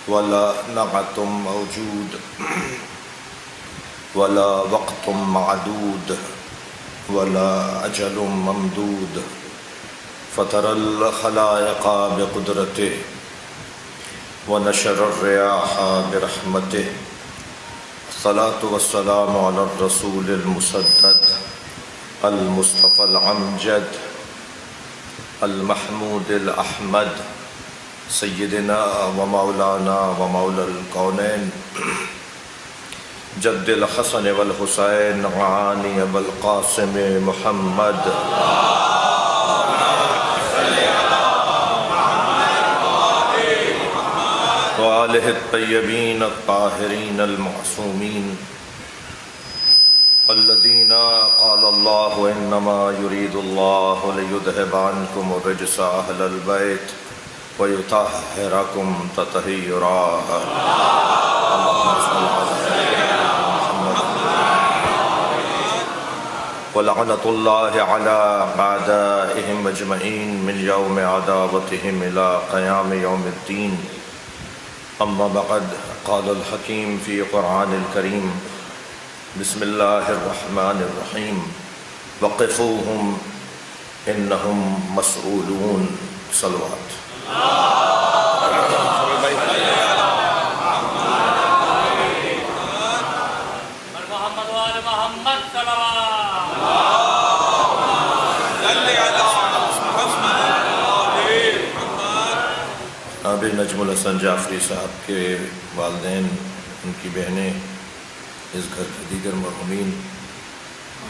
ولا نعت موجود ولا وقت معدود ولا أجل ممدود فطر الخلائق بقدرته ونشر الرياح برحمته الصلاة والسلام على الرسول المسدد المصطفى الأمجد المحمود الأحمد سيدنا ومولانا ومولى الكونين جد الحسن والحسين عاني والقاسم محمد وآله الطيبين الطاهرين المعصومين الذين قال الله إنما يريد الله ليذهب عنكم الرجس أهل البيت ويطهركم تطهيرا اللهم صل على سيدنا محمد ولعنة الله على أعدائهم أجمعين من يوم عداوتهم إلى قيام يوم الدين أما بعد قال الحكيم في قرآن الكريم بسم الله الرحمن الرحيم وقفوهم إنهم مسؤولون صلوات جناب نجم الحسن جعفری صاحب کے والدین، ان کی بہنیں، اس گھر کے دیگر مرحومین،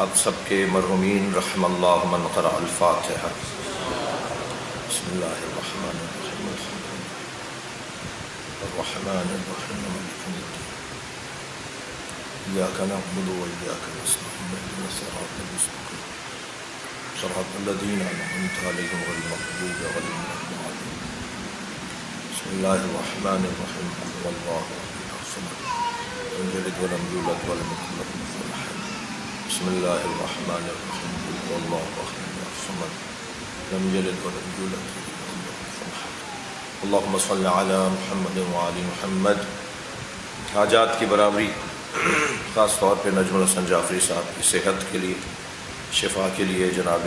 آپ سب کے مرحومین رحم اللہ من قرأ الفاتحہ۔ بسم اللہ الرحمن الرحیم الرحمن الرحیم مالک یوم الدین إياك نعبد وإياك نستعين اهدنا الصراط المستقيم صراط الذين أنعمت عليهم غير المغضوب عليهم ولا الضالين بسم الله الرحمن الرحيم قل هو الله أحد الصمد لم يلد ولم يولد ولم يكن له كفوا أحد بسم الله الرحمن الرحيم قل هو الله أحد الصمد لم يلد ولم يولد ولم يكن له كفوا أحد اللهم صل على محمد وعلى محمد۔ حاجات کی برابری خاص طور پہ نجم الحسن جعفری صاحب کی صحت کے لیے، شفا کے لیے، جناب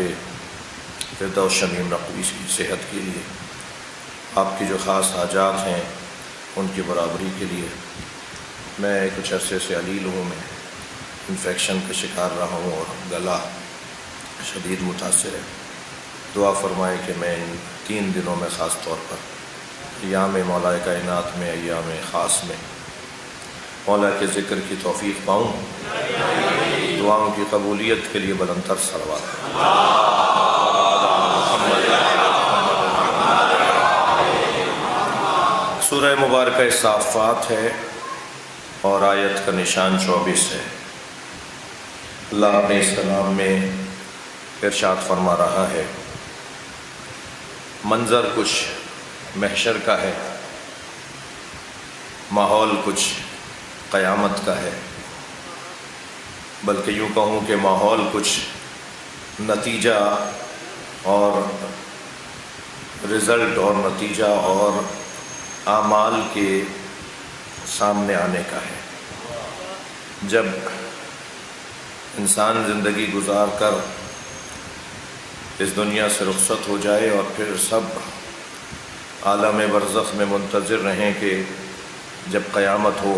فردوس شمیم نقوی کی صحت کے لیے، آپ کی جو خاص حاجات ہیں ان کی برابری کے لیے، میں کچھ عرصے سے علیل ہوں، میں انفیکشن کا شکار رہا ہوں اور گلا شدید متاثر ہے۔ دعا فرمائے کہ میں ان 3 دنوں میں خاص طور پر ایام مولا کائنات میں، ایام خاص میں مولا کے ذکر کی توفیق پاؤں، دعاؤں کی قبولیت کے لیے بلند تر صلوات۔ سورہ مبارکہ صافات ہے اور آیت کا نشان 24 ہے۔ اللہ اپنے اس کلام میں ارشاد فرما رہا ہے، منظر کچھ محشر کا ہے، ماحول کچھ قیامت کا ہے، بلکہ یوں کہوں کہ ماحول کچھ نتیجہ اور رزلٹ اور نتیجہ اور اعمال کے سامنے آنے کا ہے۔ جب انسان زندگی گزار کر اس دنیا سے رخصت ہو جائے اور پھر سب عالم برزخ میں منتظر رہیں کہ جب قیامت ہو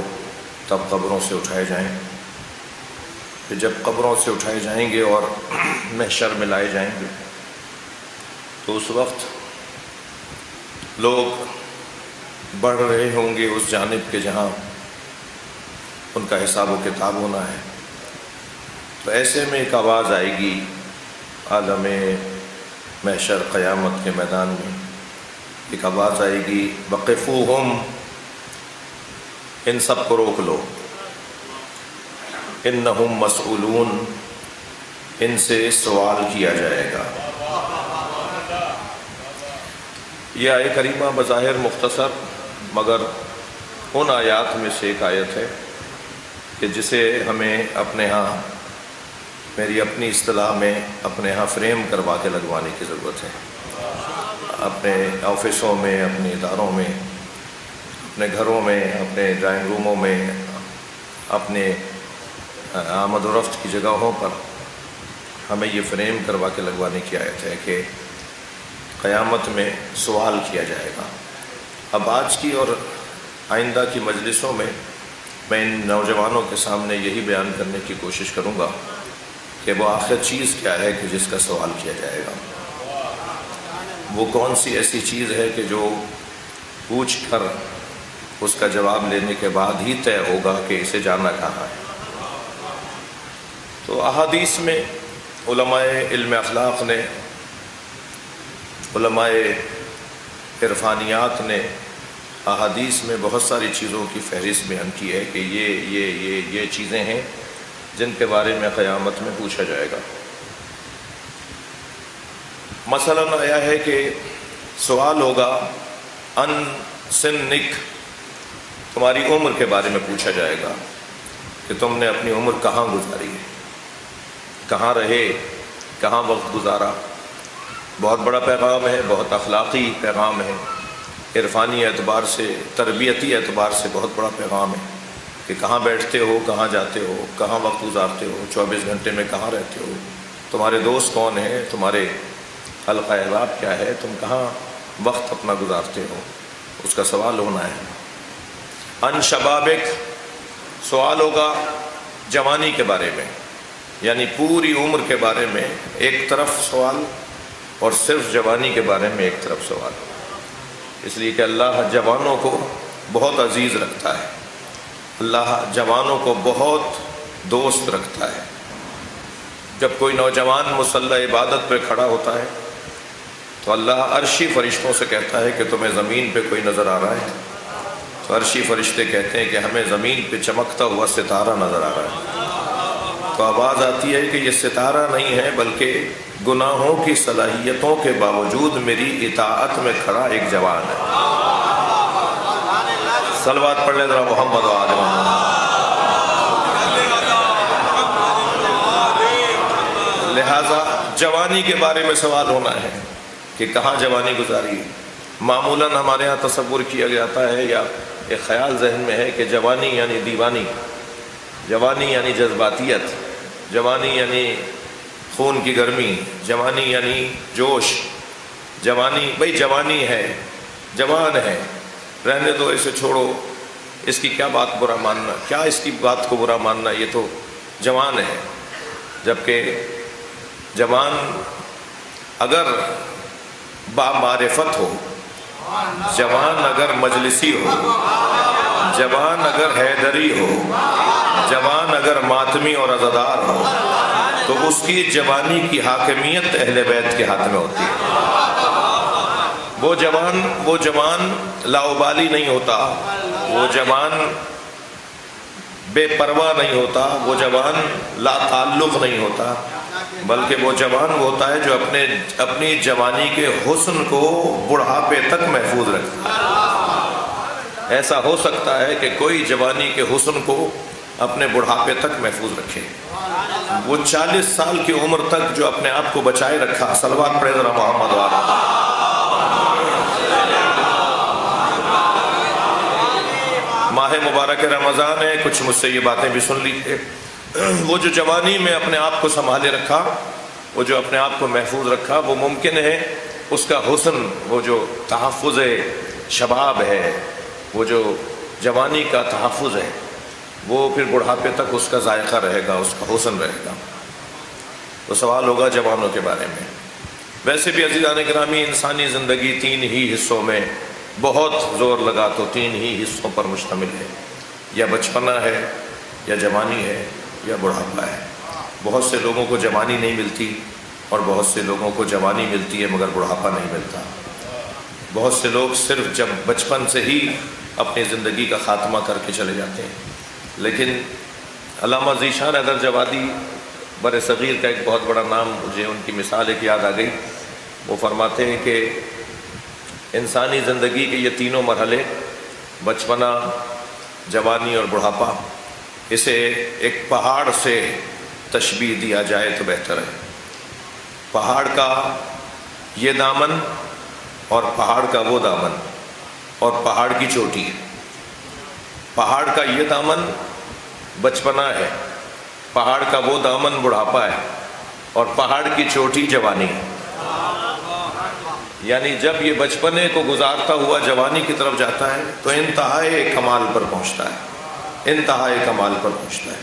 تب قبروں سے اٹھائے جائیں، پھر جب قبروں سے اٹھائے جائیں گے اور محشر میں لائے جائیں گے، تو اس وقت لوگ بڑھ رہے ہوں گے اس جانب کے جہاں ان کا حساب و کتاب ہونا ہے۔ تو ایسے میں ایک آواز آئے گی عالم محشر قیامت کے میدان میں، ایک آواز آئے گی، وقفوہم، ان سب کو روک لو، انہم مسئولون، ان سے سوال کیا جائے گا۔ یہ آیت کریمہ بظاہر مختصر مگر ان آیات میں سے ایک آیت ہے کہ جسے ہمیں اپنے ہاں، میری اپنی اصطلاح میں اپنے ہاں فریم کروا کے لگوانے کی ضرورت ہے۔ اپنے آفسوں میں، اپنے اداروں میں، اپنے گھروں میں، اپنے ڈرائنگ روموں میں، اپنے آمد و رفت کی جگہوں پر ہمیں یہ فریم کروا کے لگوانے کی آیت ہے کہ قیامت میں سوال کیا جائے گا۔ اب آج کی اور آئندہ کی مجلسوں میں میں ان نوجوانوں کے سامنے یہی بیان کرنے کی کوشش کروں گا کہ وہ آخر چیز کیا ہے کہ جس کا سوال کیا جائے گا۔ وہ کون سی ایسی چیز ہے کہ جو پوچھ کر اس کا جواب لینے کے بعد ہی طے ہوگا کہ اسے جانا کہاں ہے۔ تو احادیث میں علماء علم اخلاق نے، علماء عرفانیات نے احادیث میں بہت ساری چیزوں کی فہرست بیان کی ہے کہ یہ چیزیں ہیں جن کے بارے میں قیامت میں پوچھا جائے گا۔ مثلاً آیا ہے کہ سوال ہوگا ان سنک، تمہاری عمر کے بارے میں پوچھا جائے گا کہ تم نے اپنی عمر کہاں گزاری ہے، کہاں رہے، کہاں وقت گزارا۔ بہت بڑا پیغام ہے، بہت اخلاقی پیغام ہے، عرفانی اعتبار سے، تربیتی اعتبار سے بہت بڑا پیغام ہے کہ کہاں بیٹھتے ہو، کہاں جاتے ہو، کہاں وقت گزارتے ہو، 24 گھنٹے میں کہاں رہتے ہو، تمہارے دوست کون ہیں، تمہارے حلقہ احباب کیا ہے، تم کہاں وقت اپنا گزارتے ہو، اس کا سوال ہونا ہے۔ ان شبابک، سوال ہوگا جوانی کے بارے میں، یعنی پوری عمر کے بارے میں ایک طرف سوال اور صرف جوانی کے بارے میں ایک طرف سوال، اس لیے کہ اللہ جوانوں کو بہت عزیز رکھتا ہے، اللہ جوانوں کو بہت دوست رکھتا ہے۔ جب کوئی نوجوان مصلی عبادت پہ کھڑا ہوتا ہے تو اللہ عرشی فرشتوں سے کہتا ہے کہ تمہیں زمین پہ کوئی نظر آ رہا ہے، تو عرشی فرشتے کہتے ہیں کہ ہمیں زمین پہ چمکتا ہوا ستارہ نظر آ رہا ہے۔ تو آواز آتی ہے کہ یہ ستارہ نہیں ہے بلکہ گناہوں کی صلاحیتوں کے باوجود میری اطاعت میں کھڑا ایک جوان ہے۔ صلوات پڑھ لیں ذرا محمد و آل محمد۔ لہذا جوانی کے بارے میں سوال ہونا ہے کہ کہاں جوانی گزاری۔ معمولاً ہمارے ہاں تصور کیا جاتا ہے یا ایک خیال ذہن میں ہے کہ جوانی یعنی دیوانی، جوانی یعنی جذباتیت، جوانی یعنی خون کی گرمی، جوانی یعنی جوش، جوانی بھئی جوانی ہے، جوان ہے، رہنے دو اسے، چھوڑو، اس کی کیا بات برا ماننا، کیا اس کی بات کو برا ماننا، یہ تو جوان ہے۔ جبکہ جوان اگر بامعرفت ہو، جوان اگر مجلسی ہو، جوان اگر حیدری ہو، جوان اگر ماتمی اور عزادار ہو، تو اس کی جوانی کی حاکمیت اہل بیت کے ہاتھ میں ہوتی ہے۔ وہ جوان لاابالی نہیں ہوتا، وہ جوان بے پرواہ نہیں ہوتا، وہ جوان لا تعلق نہیں ہوتا، بلکہ وہ جوان وہ ہوتا ہے جو اپنی جوانی کے حسن کو بڑھاپے تک محفوظ رکھتا ہے۔ ایسا ہو سکتا ہے کہ کوئی جوانی کے حسن کو اپنے بڑھاپے تک محفوظ رکھے، وہ 40 سال کی عمر تک جو اپنے آپ کو بچائے رکھا۔ صلوات پڑھے ذرا محمد والا۔ ماہ مبارک رمضان ہے، کچھ مجھ سے یہ باتیں بھی سن لیجیے۔ وہ جو جوانی میں اپنے آپ کو سنبھالے رکھا، وہ جو اپنے آپ کو محفوظ رکھا، وہ ممکن ہے اس کا حسن، وہ جو تحفظ شباب ہے، وہ جو جوانی کا تحفظ ہے، وہ پھر بڑھاپے تک اس کا ذائقہ رہے گا، اس کا حسن رہے گا۔ تو سوال ہوگا جوانوں کے بارے میں۔ ویسے بھی عزیزان گرامی، انسانی زندگی 3 ہی حصوں میں بہت زور لگا تو 3 ہی حصوں پر مشتمل ہے، یا بچپنا ہے، یا جوانی ہے، یا بڑھاپا ہے۔ بہت سے لوگوں کو جوانی نہیں ملتی اور بہت سے لوگوں کو جوانی ملتی ہے مگر بڑھاپا نہیں ملتا۔ بہت سے لوگ صرف جب بچپن سے ہی اپنی زندگی کا خاتمہ کر کے چلے جاتے ہیں۔ لیکن علامہ ذیشان حیدر جوادی، بر صغیر کا ایک بہت بڑا نام، مجھے ان کی مثال ایک یاد آ گئی۔ وہ فرماتے ہیں کہ انسانی زندگی کے یہ تینوں مرحلے، بچپنا، جوانی اور بڑھاپا، اسے ایک پہاڑ سے تشبیہ دیا جائے تو بہتر ہے۔ پہاڑ کا یہ دامن اور پہاڑ کا وہ دامن اور پہاڑ کی چوٹی ہے، پہاڑ کا یہ دامن بچپنا ہے، پہاڑ کا وہ دامن بڑھاپا ہے، اور پہاڑ کی چوٹی جوانی ہے۔ یعنی جب یہ بچپنے کو گزارتا ہوا جوانی کی طرف جاتا ہے تو انتہائی کمال پر پہنچتا ہے، انتہائی کمال پر پہنچتا ہے،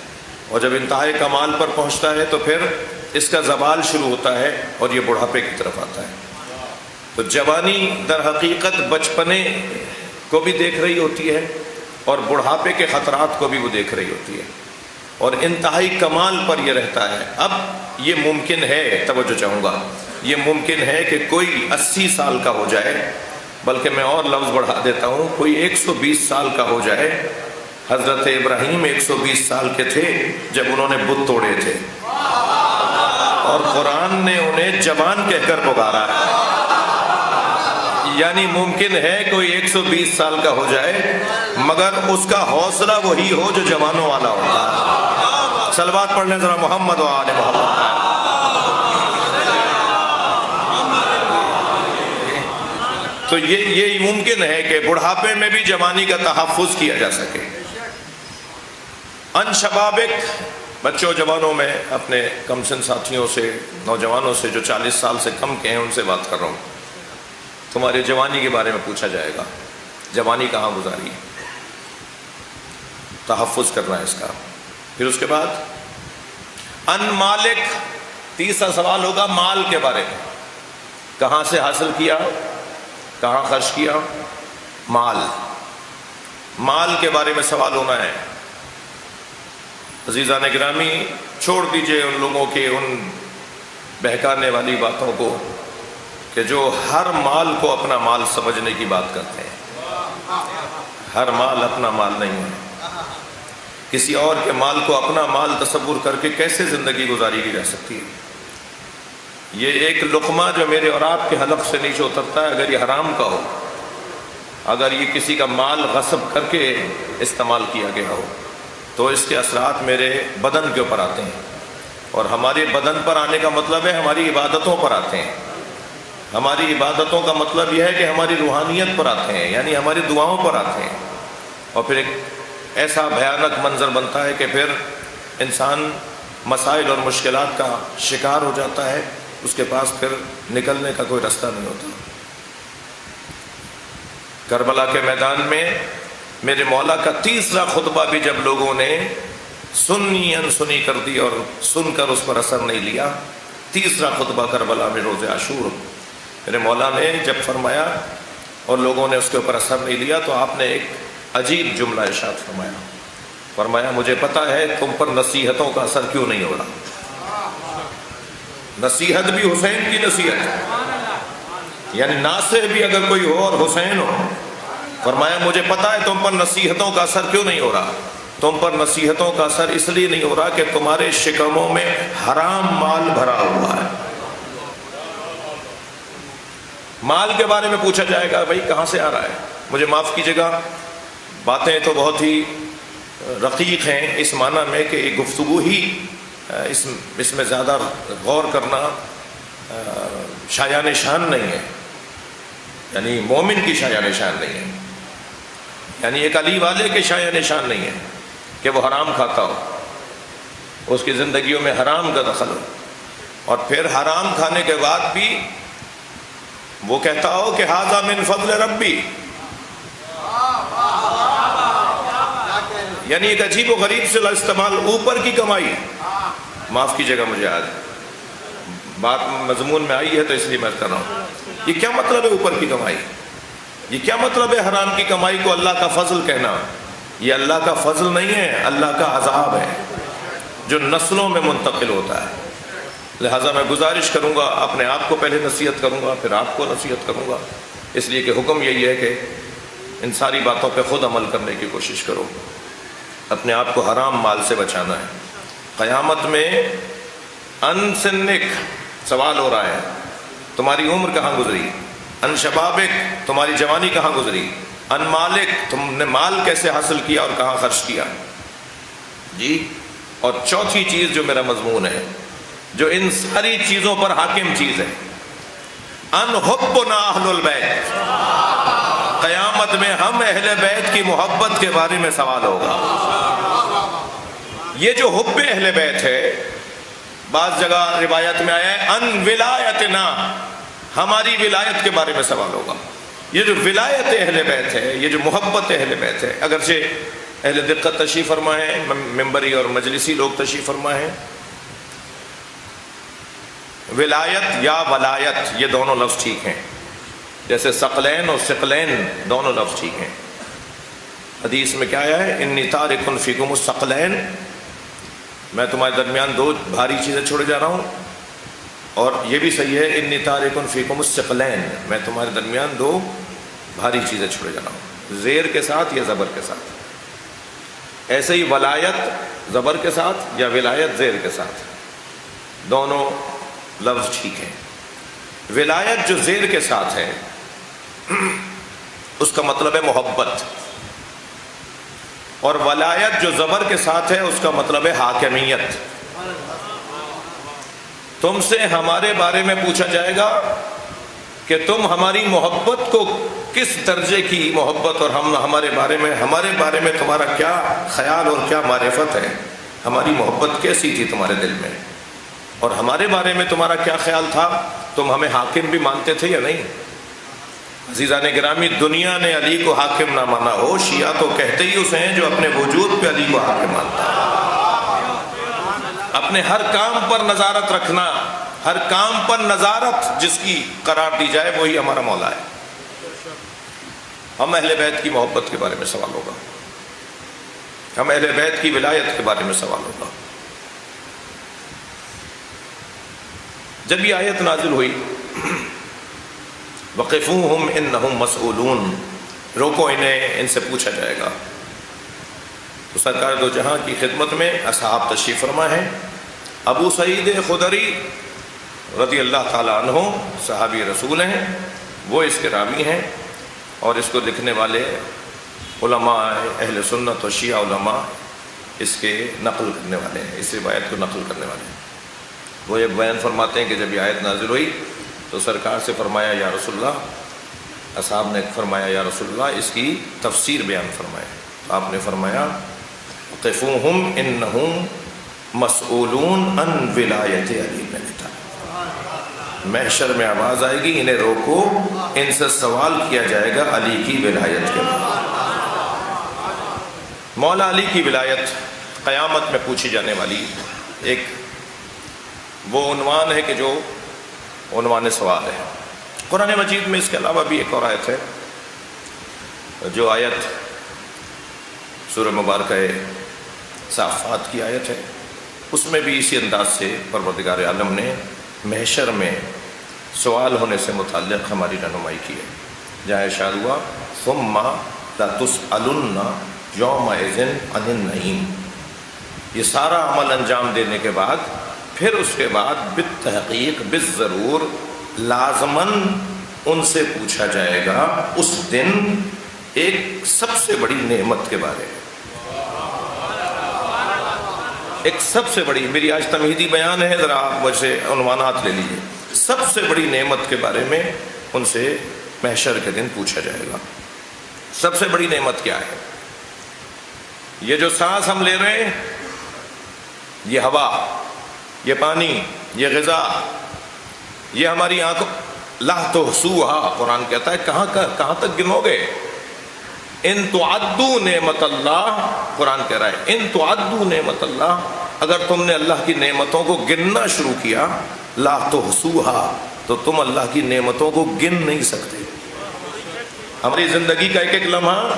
اور جب انتہائی کمال پر پہنچتا ہے تو پھر اس کا زوال شروع ہوتا ہے اور یہ بڑھاپے کی طرف آتا ہے۔ تو جوانی در حقیقت بچپنے کو بھی دیکھ رہی ہوتی ہے اور بڑھاپے کے خطرات کو بھی وہ دیکھ رہی ہوتی ہے، اور انتہائی کمال پر یہ رہتا ہے۔ اب یہ ممکن ہے، توجہ چاہوں گا، یہ ممکن ہے کہ کوئی 80 سال کا ہو جائے، بلکہ میں اور لفظ بڑھا دیتا ہوں، کوئی 120 سال کا ہو جائے۔ حضرت ابراہیم 120 سال کے تھے جب انہوں نے بت توڑے تھے، اور قرآن نے انہیں جوان کہہ کر پکارا ہے۔ یعنی ممکن ہے کوئی 120 سال کا ہو جائے مگر اس کا حوصلہ وہی ہو جو جوانوں والا ہوتا ہے۔ صلوات پڑھ لیں ذرا محمد و آل محمد۔ تو یہ ممکن ہے کہ بڑھاپے میں بھی جوانی کا تحفظ کیا جا سکے۔ ان شبابک، بچوں جوانوں میں اپنے کم سن ساتھیوں سے، نوجوانوں سے جو 40 سال سے کم کے ہیں ان سے بات کر رہا ہوں۔ تمہاری جوانی کے بارے میں پوچھا جائے گا، جوانی کہاں گزاری، تحفظ کرنا ہے اس کا۔ پھر اس کے بعد ان مالک، تیسرا سوال ہوگا مال کے بارے میں، کہاں سے حاصل کیا، کہاں خرچ کیا، مال کے بارے میں سوال ہونا ہے۔ عزیزان گرامی، چھوڑ دیجئے ان لوگوں کے ان بہکانے والی باتوں کو کہ جو ہر مال کو اپنا مال سمجھنے کی بات کرتے ہیں۔ ہر مال اپنا مال نہیں ہے، کسی اور کے مال کو اپنا مال تصور کر کے کیسے زندگی گزاری کی جا سکتی ہے؟ یہ ایک لقمہ جو میرے اور آپ کے حلق سے نیچے اترتا ہے، اگر یہ حرام کا ہو، اگر یہ کسی کا مال غصب کر کے استعمال کیا گیا ہو، تو اس کے اثرات میرے بدن کے اوپر آتے ہیں، اور ہمارے بدن پر آنے کا مطلب ہے ہماری عبادتوں پر آتے ہیں۔ ہماری عبادتوں کا مطلب یہ ہے کہ ہماری روحانیت پر آتے ہیں، یعنی ہماری دعاؤں پر آتے ہیں، اور پھر ایک ایسا بھیانک منظر بنتا ہے کہ پھر انسان مسائل اور مشکلات کا شکار ہو جاتا ہے، اس کے پاس پھر نکلنے کا کوئی راستہ نہیں ہوتا۔ کربلا کے میدان میں میرے مولا کا تیسرا خطبہ بھی جب لوگوں نے سنی انسنی کر دی اور سن کر اس پر اثر نہیں لیا، تیسرا خطبہ کربلا میں روز عاشور میرے مولا نے جب فرمایا اور لوگوں نے اس کے اوپر اثر نہیں لیا، تو آپ نے ایک عجیب جملہ ارشاد فرمایا مجھے پتہ ہے تم پر نصیحتوں کا اثر کیوں نہیں ہو رہا۔ نصیحت بھی حسین کی نصیحت ہے، یعنی ناصح بھی اگر کوئی ہو اور حسین ہو، فرمایا مجھے پتہ ہے تم پر نصیحتوں کا اثر کیوں نہیں ہو رہا۔ تم پر نصیحتوں کا اثر اس لیے نہیں ہو رہا کہ تمہارے شکموں میں حرام مال بھرا ہوا ہے۔ مال کے بارے میں پوچھا جائے گا، بھائی کہاں سے آ رہا ہے؟ مجھے معاف کیجیے گا، باتیں تو بہت ہی رقیق ہیں اس معنی میں کہ یہ گفتگو ہی اس میں زیادہ غور کرنا شایان شان نہیں ہے، یعنی مومن کی شایان شان نہیں ہے، یعنی ایک علی والے کے شایان شان نہیں ہے کہ وہ حرام کھاتا ہو، اس کی زندگیوں میں حرام کا دخل ہو، اور پھر حرام کھانے کے بعد بھی وہ کہتا ہو کہ ھذا من فضل ربی، یعنی ایک عجیب و غریب سے استعمال، اوپر کی کمائی۔ معاف کیجیے گا، مجھے آج بات مضمون میں آئی ہے تو اس لیے میں کر رہا ہوں۔ یہ کیا مطلب ہے اوپر کی کمائی؟ یہ کیا مطلب ہے حرام کی کمائی کو اللہ کا فضل کہنا؟ یہ اللہ کا فضل نہیں ہے، اللہ کا عذاب ہے جو نسلوں میں منتقل ہوتا ہے۔ لہٰذا میں گزارش کروں گا، اپنے آپ کو پہلے نصیحت کروں گا، پھر آپ کو نصیحت کروں گا، اس لیے کہ حکم یہی ہے کہ ان ساری باتوں پہ خود عمل کرنے کی کوشش کرو، اپنے آپ کو حرام مال سے بچانا ہے۔ قیامت میں ان سنک سوال ہو رہا ہے، تمہاری عمر کہاں گزری؟ ان شبابک، تمہاری جوانی کہاں گزری؟ ان مالک، تم نے مال کیسے حاصل کیا اور کہاں خرچ کیا؟ جی، اور چوتھی چیز جو میرا مضمون ہے، جو ان ساری چیزوں پر حاکم چیز ہے، ان حبنا اہل البیت۔ قیامت قیامت میں ہم اہل بیت کی محبت کے بارے میں سوال ہوگا۔ یہ جو حب اہل بیت ہے، بعض جگہ روایت میں آیا ہے ان ولایتنا، ہماری ولایت کے بارے میں سوال ہوگا۔ یہ جو ولایت اہل بیت ہے، یہ جو محبت اہل بیت ہے، اگرچہ اہل دقت تشریف فرما ہے، ممبری اور مجلسی لوگ تشریف فرما ہے، ولایت یا ولایت یہ دونوں لفظ ٹھیک ہیں، جیسے ثقلین اور ثقلین دونوں لفظ ٹھیک ہیں۔ حدیث میں کیا آیا ہے؟ انی تارک فیکم الثقلین، میں تمہارے درمیان دو بھاری چیزیں چھوڑے جا رہا ہوں، اور یہ بھی صحیح ہے انی تارک فیکم الثقلین، میں تمہارے درمیان دو بھاری چیزیں چھوڑے جا رہا ہوں، زیر کے ساتھ یا زبر کے ساتھ۔ ایسے ہی ولایت زبر کے ساتھ یا ولایت زیر کے ساتھ، دونوں لفظ ٹھیک ہیں۔ ولایت جو زیر کے ساتھ ہے اس کا مطلب ہے محبت، اور ولایت جو زبر کے ساتھ ہے اس کا مطلب ہے حاکمیت۔ تم سے ہمارے بارے میں پوچھا جائے گا کہ تم ہماری محبت کو کس درجے کی محبت، اور ہم ہمارے بارے میں تمہارا کیا خیال اور کیا معرفت ہے، ہماری محبت کیسی تھی تمہارے دل میں، اور ہمارے بارے میں تمہارا کیا خیال تھا، تم ہمیں حاکم بھی مانتے تھے یا نہیں۔ عزیزان گرامی، دنیا نے علی کو حاکم نہ مانا ہو، شیعہ تو کہتے ہی اسے ہیں جو اپنے وجود پہ علی کو حاکم مانتا ہے۔ اپنے ہر کام پر نظارت رکھنا، ہر کام پر نظارت جس کی قرار دی جائے وہی ہمارا مولا ہے۔ ہم اہل بیت کی محبت کے بارے میں سوال ہوگا، ہم اہل بیت کی ولایت کے بارے میں سوال ہوگا۔ جب یہ آیت نازل ہوئی وقفوہم انہم مسئولون، روکو انہیں، ان سے پوچھا جائے گا، تو سرکار دو جہاں کی خدمت میں اصحاب تشریف فرما ہیں۔ ابو سعید خدری رضی اللہ تعالیٰ عنہ صحابی رسول ہیں، وہ اس کے راوی ہیں، اور اس کو لکھنے والے علماء اہل سنت و شیعہ علماء اس کے نقل کرنے والے ہیں، اس روایت کو نقل کرنے والے ہیں۔ وہ یہ بیان فرماتے ہیں کہ جب یہ آیت نازل ہوئی تو سرکار سے فرمایا یا رسول اللہ، اصحاب نے فرمایا یا رسول اللہ اس کی تفسیر بیان فرمائے، تو آپ نے فرمایا قفوہم انہم مسئولون ان ولایت علی بن ابی طالب، محشر میں آواز آئے گی انہیں روکو، ان سے سوال کیا جائے گا علی کی ولایت کے بارے۔ مولا علی کی ولایت قیامت میں پوچھی جانے والی ایک وہ عنوان ہے کہ جو عنوان سوال ہے۔ قرآن مجید میں اس کے علاوہ بھی ایک اور آیت ہے، جو آیت سورہ مبارکہ صافات کی آیت ہے، اس میں بھی اسی انداز سے پروردگار عالم نے محشر میں سوال ہونے سے متعلق ہماری رہنمائی کی ہے، جہاں ارشاد ہوا ثم لتسألن یومئذ عن النعیم۔ یہ سارا عمل انجام دینے کے بعد پھر اس کے بعد بالتحقیق بالضرور لازماً ان سے پوچھا جائے گا اس دن ایک سب سے بڑی نعمت کے بارے میں۔ ایک سب سے بڑی، میری آج تمہیدی بیان ہے، ذرا آپ مجھ سے عنوانات لے لیجئے، سب سے بڑی نعمت کے بارے میں ان سے محشر کے دن پوچھا جائے گا۔ سب سے بڑی نعمت کیا ہے؟ یہ جو سانس ہم لے رہے ہیں، یہ ہوا، یہ پانی، یہ غذا، یہ ہماری آنکھوں، لا تحصوہا، قرآن کہتا ہے کہاں تک گنو گے؟ ان تعدوا نعمت اللہ، قرآن کہہ رہا ہے ان تعدوا نعمت اللہ، اگر تم نے اللہ کی نعمتوں کو گننا شروع کیا، لا تحصوہا، تو تم اللہ کی نعمتوں کو گن نہیں سکتے۔ ہماری زندگی کا ایک ایک لمحہ،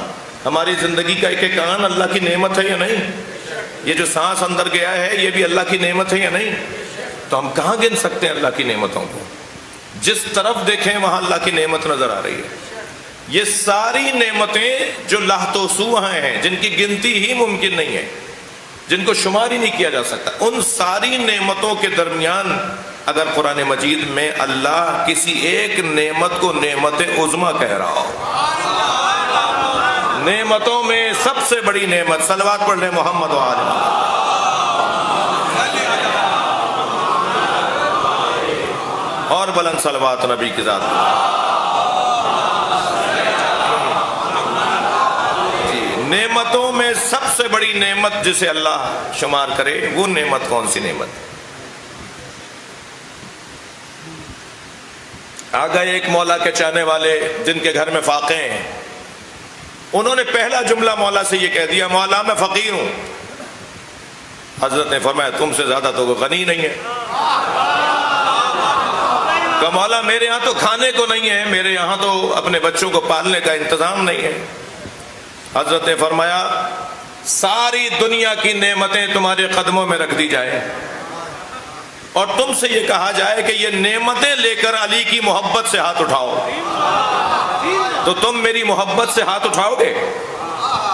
ہماری زندگی کا ایک ایک آن اللہ کی نعمت ہے یا نہیں؟ یہ جو سانس اندر گیا ہے یہ بھی اللہ کی نعمت ہے یا نہیں؟ تو ہم کہاں گن سکتے ہیں اللہ کی نعمتوں کو؟ جس طرف دیکھیں وہاں اللہ کی نعمت نظر آ رہی ہے۔ یہ ساری نعمتیں جو لا تحصوہا ہیں، جن کی گنتی ہی ممکن نہیں ہے، جن کو شمار ہی نہیں کیا جا سکتا، ان ساری نعمتوں کے درمیان اگر قرآن مجید میں اللہ کسی ایک نعمت کو نعمت عظمیٰ کہہ رہا ہو، نعمتوں میں سب سے بڑی نعمت، صلوات پڑھ لیں محمد و آل محمد، اور بلند صلوات نبی کی ذات۔ بڑی نعمت جسے اللہ شمار کرے وہ نعمت کون سی نعمت؟ آ گئے ایک مولا کے چاہنے والے جن کے گھر میں فاقے ہیں، انہوں نے پہلا جملہ مولا سے یہ کہہ دیا، مولا میں فقیر ہوں۔ حضرت نے فرمایا تم سے زیادہ تو غنی نہیں ہے۔ کہ مولا میرے یہاں تو کھانے کو نہیں ہے، میرے یہاں تو اپنے بچوں کو پالنے کا انتظام نہیں ہے۔ حضرت نے فرمایا ساری دنیا کی نعمتیں تمہارے قدموں میں رکھ دی جائیں اور تم سے یہ کہا جائے کہ یہ نعمتیں لے کر علی کی محبت سے ہاتھ اٹھاؤ، تو تم میری محبت سے ہاتھ اٹھاؤ گے؟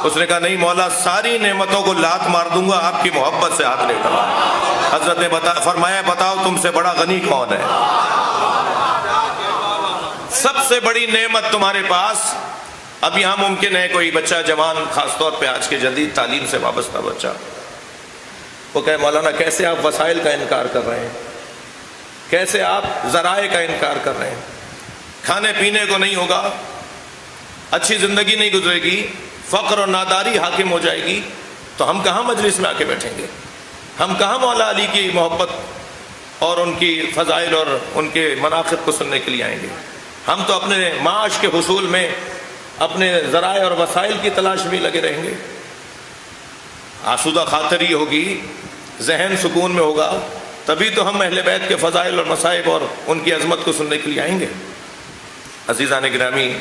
اس نے کہا نہیں مولا، ساری نعمتوں کو لات مار دوں گا، آپ کی محبت سے ہاتھ نہیں اٹھاؤں۔ حضرت نے فرمایا بتاؤ تم سے بڑا غنی کون ہے؟ سب سے بڑی نعمت تمہارے پاس، اب یہاں ممکن ہے کوئی بچہ جوان، خاص طور پہ آج کے جدید تعلیم سے وابستہ بچہ، وہ کہے مولانا کیسے آپ وسائل کا انکار کر رہے ہیں، کیسے آپ ذرائع کا انکار کر رہے ہیں، کھانے پینے کو نہیں ہوگا، اچھی زندگی نہیں گزرے گی، فقر اور ناداری حاکم ہو جائے گی، تو ہم کہاں مجلس میں آ کے بیٹھیں گے؟ ہم کہاں مولا علی کی محبت اور ان کی فضائل اور ان کے مناقب کو سننے کے لیے آئیں گے؟ ہم تو اپنے معاش کے حصول میں اپنے ذرائع اور وسائل کی تلاش میں لگے رہیں گے۔ آسودہ خاطری ہوگی، ذہن سکون میں ہوگا، تبھی تو ہم اہل بیت کے فضائل اور مصائب اور ان کی عظمت کو سننے کے لیے آئیں گے۔ عزیزان گرامی،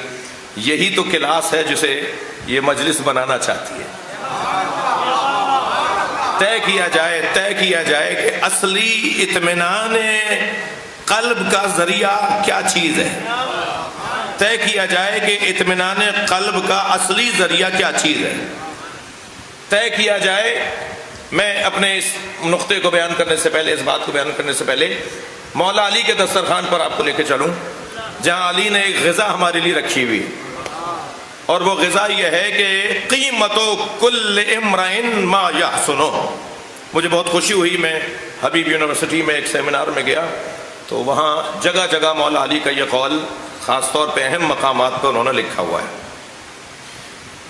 یہی تو کلاس ہے جسے یہ مجلس بنانا چاہتی ہے۔ طے کیا جائے کہ اصلی اطمینان قلب کا ذریعہ کیا چیز ہے، طے کیا جائے کہ اطمینان قلب کا اصلی ذریعہ کیا چیز ہے، طے کیا جائے۔ میں اپنے اس نقطے کو بیان کرنے سے پہلے، اس بات کو بیان کرنے سے پہلے، مولا علی کے دسترخوان پر آپ کو لے کے چلوں، جہاں علی نے ایک غذا ہمارے لیے رکھی ہوئی، اور وہ غذا یہ ہے کہ قیمت کل امرئ ما یحسنہ۔ مجھے بہت خوشی ہوئی، میں حبیب یونیورسٹی میں ایک سیمینار میں گیا تو وہاں جگہ جگہ مولا علی کا یہ قول خاص طور پہ اہم مقامات پر انہوں نے لکھا ہوا ہے۔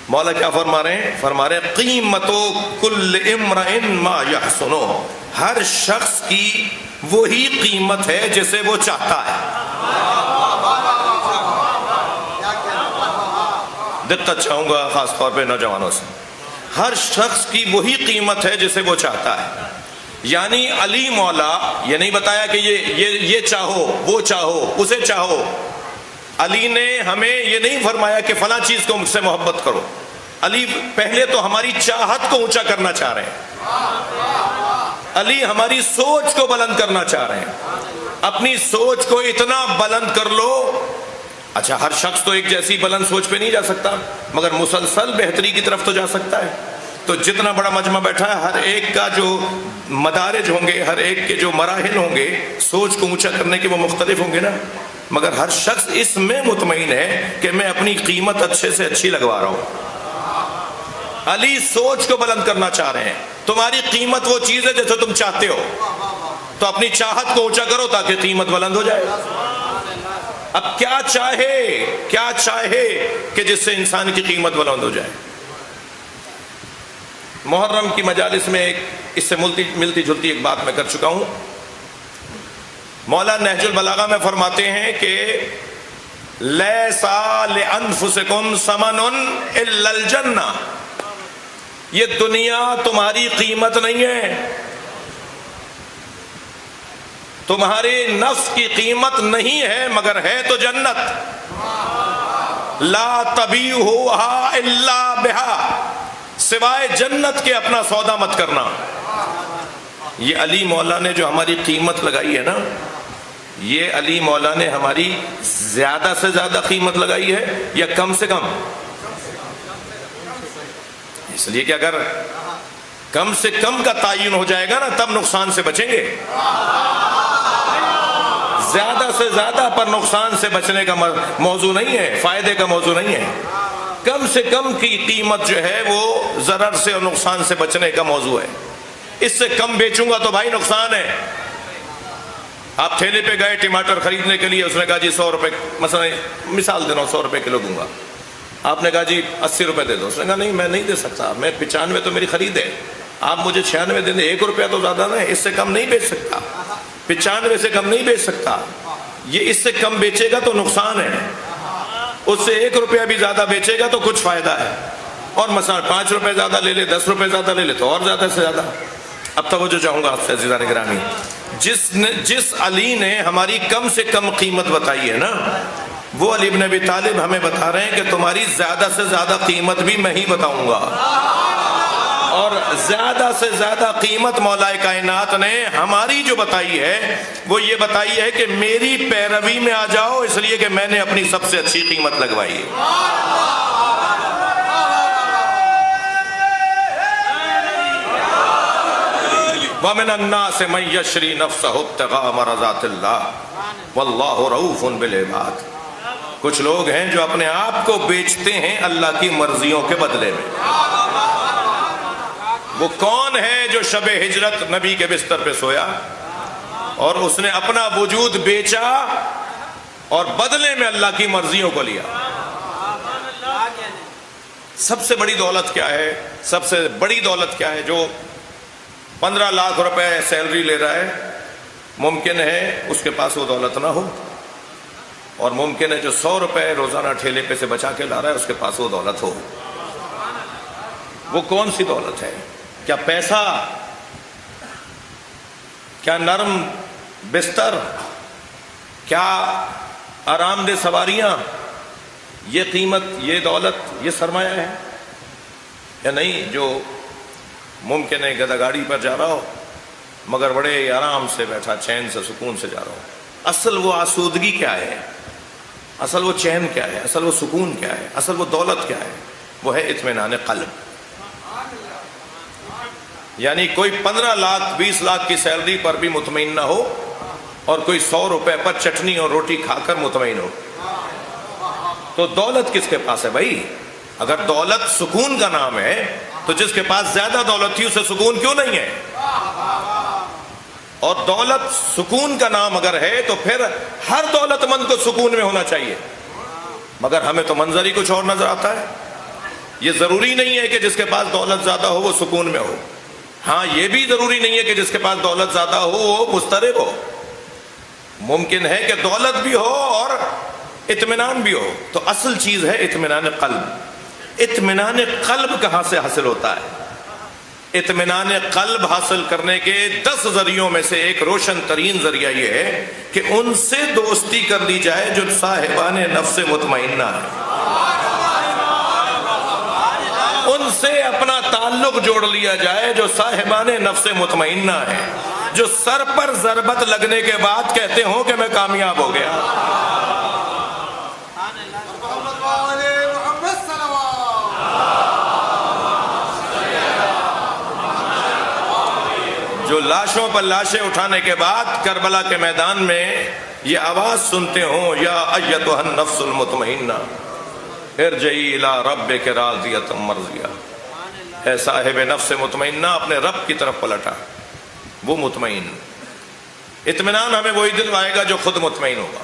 مولا کیا فرما رہے ہیں؟ فرما رہے ہیں قیمت کل امرئ ما یحسنہ، ہر شخص کی وہی قیمت ہے جسے وہ چاہتا ہے۔ دقت چاہوں گا خاص طور پہ نوجوانوں سے، ہر شخص کی وہی قیمت ہے جسے وہ چاہتا ہے۔ یعنی علی مولا یہ نہیں بتایا کہ یہ چاہو، وہ چاہو، اسے چاہو۔ علی نے ہمیں یہ نہیں فرمایا کہ فلاں چیز کو مجھ سے محبت کرو۔ علی پہلے تو ہماری چاہت کو اونچا کرنا چاہ رہے ہیں، علی ہماری سوچ کو بلند کرنا چاہ رہے ہیں۔ اپنی سوچ کو اتنا بلند کر لو، اچھا ہر شخص تو ایک جیسی بلند سوچ پہ نہیں جا سکتا، مگر مسلسل بہتری کی طرف تو جا سکتا ہے۔ تو جتنا بڑا مجمع بیٹھا ہے، ہر ایک کا جو مدارج ہوں گے، ہر ایک کے جو مراحل ہوں گے سوچ کو اونچا کرنے کے، وہ مختلف ہوں گے نا، مگر ہر شخص اس میں مطمئن ہے کہ میں اپنی قیمت اچھے سے اچھی لگوا رہا ہوں۔ علی سوچ کو بلند کرنا چاہ رہے ہیں، تمہاری قیمت وہ چیز ہے جیسے تم چاہتے ہو، تو اپنی چاہت کو اونچا کرو تاکہ قیمت بلند ہو جائے۔ اب کیا چاہے کہ جس سے انسان کی قیمت بلند ہو جائے؟ محرم کی مجالس میں اس سے ملتی جلتی ایک بات میں کر چکا ہوں۔ مولا نہج البلاغہ میں فرماتے ہیں کہ لیسا لانفسکم ثمن الا الجنہ، یہ دنیا تمہاری قیمت نہیں ہے، تمہارے نفس کی قیمت نہیں ہے، مگر ہے تو جنت۔ لا تبیعوها الا بها، سوائے جنت کے اپنا سودا مت کرنا۔ یہ علی مولا نے جو ہماری قیمت لگائی ہے نا، یہ علی مولا نے ہماری زیادہ سے زیادہ قیمت لگائی ہے یا کم سے کم؟ اس لیے کہ اگر کم سے کم کا تعین ہو جائے گا نا، تب نقصان سے بچیں گے۔ زیادہ سے زیادہ پر نقصان سے بچنے کا موضوع نہیں ہے، فائدے کا موضوع نہیں ہے۔ کم سے کم کی قیمت جو ہے وہ ضرر سے اور نقصان سے بچنے کا موضوع ہے۔ اس سے کم بیچوں گا تو بھائی نقصان ہے۔ آپ ٹھیلے پہ گئے ٹماٹر خریدنے کے لیے، اس نے کہا جی 100 روپے، مثلا مثال دے رہا ہوں، 100 روپے کلو دوں گا۔ آپ نے کہا جی 80 روپے دے دو. اس نے کہا نہیں میں نہیں دے سکتا, میں 95 تو میری خرید ہے, آپ مجھے 96 دے دیں, 1 روپیہ تو زیادہ نا, اس سے کم نہیں بیچ سکتا, 95 سے کم نہیں بیچ سکتا. یہ اس سے کم بیچے گا تو نقصان ہے, اس سے 1 روپیہ بھی زیادہ بیچے گا تو کچھ فائدہ ہے. اور مثلا 5 روپے زیادہ لے لے, 10 روپے زیادہ لے لے تو اور زیادہ سے زیادہ. اب توجہ چاہوں گا آپ سے عزیزان گرامی, جس علی نے ہماری کم سے کم قیمت بتائی ہے نا, وہ علی بن ابی طالب ہمیں بتا رہے ہیں کہ تمہاری زیادہ سے زیادہ قیمت بھی میں ہی بتاؤں گا. اور زیادہ سے زیادہ قیمت مولا کائنات نے ہماری جو بتائی ہے وہ یہ بتائی ہے کہ میری پیروی میں آ جاؤ, اس لیے کہ میں نے اپنی سب سے اچھی قیمت لگوائی ہے. وَمِنَ النَّاسِ مَن يَشْرِي نَفْسَهُ ابْتِغَاءَ مَرْضَاتِ اللَّهِ وَاللَّهُ رَءُوفٌ بِالْعِبَادِ. کچھ لوگ ہیں جو اپنے آپ کو بیچتے ہیں اللہ کی مرضیوں کے بدلے میں. وہ کون ہے جو شب ہجرت نبی کے بستر پہ سویا اور اس نے اپنا وجود بیچا اور بدلے میں اللہ کی مرضیوں کو لیا؟ سب سے بڑی دولت کیا ہے؟ سب سے بڑی دولت کیا ہے؟ جو 15 لاکھ روپے سیلری لے رہا ہے, ممکن ہے اس کے پاس وہ دولت نہ ہو, اور ممکن ہے جو 100 روپے روزانہ ٹھیلے پہ سے بچا کے لا رہا ہے اس کے پاس وہ دولت ہو. وہ کون سی دولت ہے؟ کیا پیسہ؟ کیا نرم بستر؟ کیا آرام دہ سواریاں؟ یہ قیمت, یہ دولت, یہ سرمایہ ہے یا نہیں؟ جو ممکن ہے گدھا گاڑی پر جا رہا ہو مگر بڑے آرام سے بیٹھا, چین سے, سکون سے جا رہا ہو. اصل وہ آسودگی کیا ہے؟ اصل وہ چین کیا ہے؟ اصل وہ سکون کیا ہے؟ اصل وہ دولت کیا ہے؟ وہ ہے اطمینان قلب. یعنی کوئی 15 لاکھ 20 لاکھ کی سیلری پر بھی مطمئن نہ ہو اور کوئی 100 روپے پر چٹنی اور روٹی کھا کر مطمئن ہو. تو دولت کس کے پاس ہے بھائی؟ اگر دولت سکون کا نام ہے تو جس کے پاس زیادہ دولت تھی اسے سکون کیوں نہیں ہے؟ اور دولت سکون کا نام اگر ہے تو پھر ہر دولت مند کو سکون میں ہونا چاہیے. مگر ہمیں تو منظر ہی کچھ اور نظر آتا ہے. یہ ضروری نہیں ہے کہ جس کے پاس دولت زیادہ ہو وہ سکون میں ہو. ہاں یہ بھی ضروری نہیں ہے کہ جس کے پاس دولت زیادہ ہو وہ مضطرب ہو. ممکن ہے کہ دولت بھی ہو اور اطمینان بھی ہو. تو اصل چیز ہے اطمینان قلب. اطمینان قلب کہاں سے حاصل ہوتا ہے؟ اطمینان قلب حاصل کرنے کے 10 ذریعوں میں سے ایک روشن ترین ذریعہ یہ ہے کہ ان سے دوستی کر لی جائے جو صاحبان نفس مطمئنہ ہے. ان سے اپنا تعلق جوڑ لیا جائے جو صاحبان نفس مطمئنہ ہے, جو سر پر ضربت لگنے کے بعد کہتے ہوں کہ میں کامیاب ہو گیا. جو لاشوں پر لاشیں اٹھانے کے بعد کربلا کے میدان میں یہ آواز سنتے ہوں, یا ایتھا النفس المطمئنہ ارجعی الی ربک راضیۃ مرضیہ. اے صاحب نفس مطمئنہ اپنے رب کی طرف پلٹا. وہ مطمئن. اطمینان ہمیں وہی دلوائے گا جو خود مطمئن ہوگا.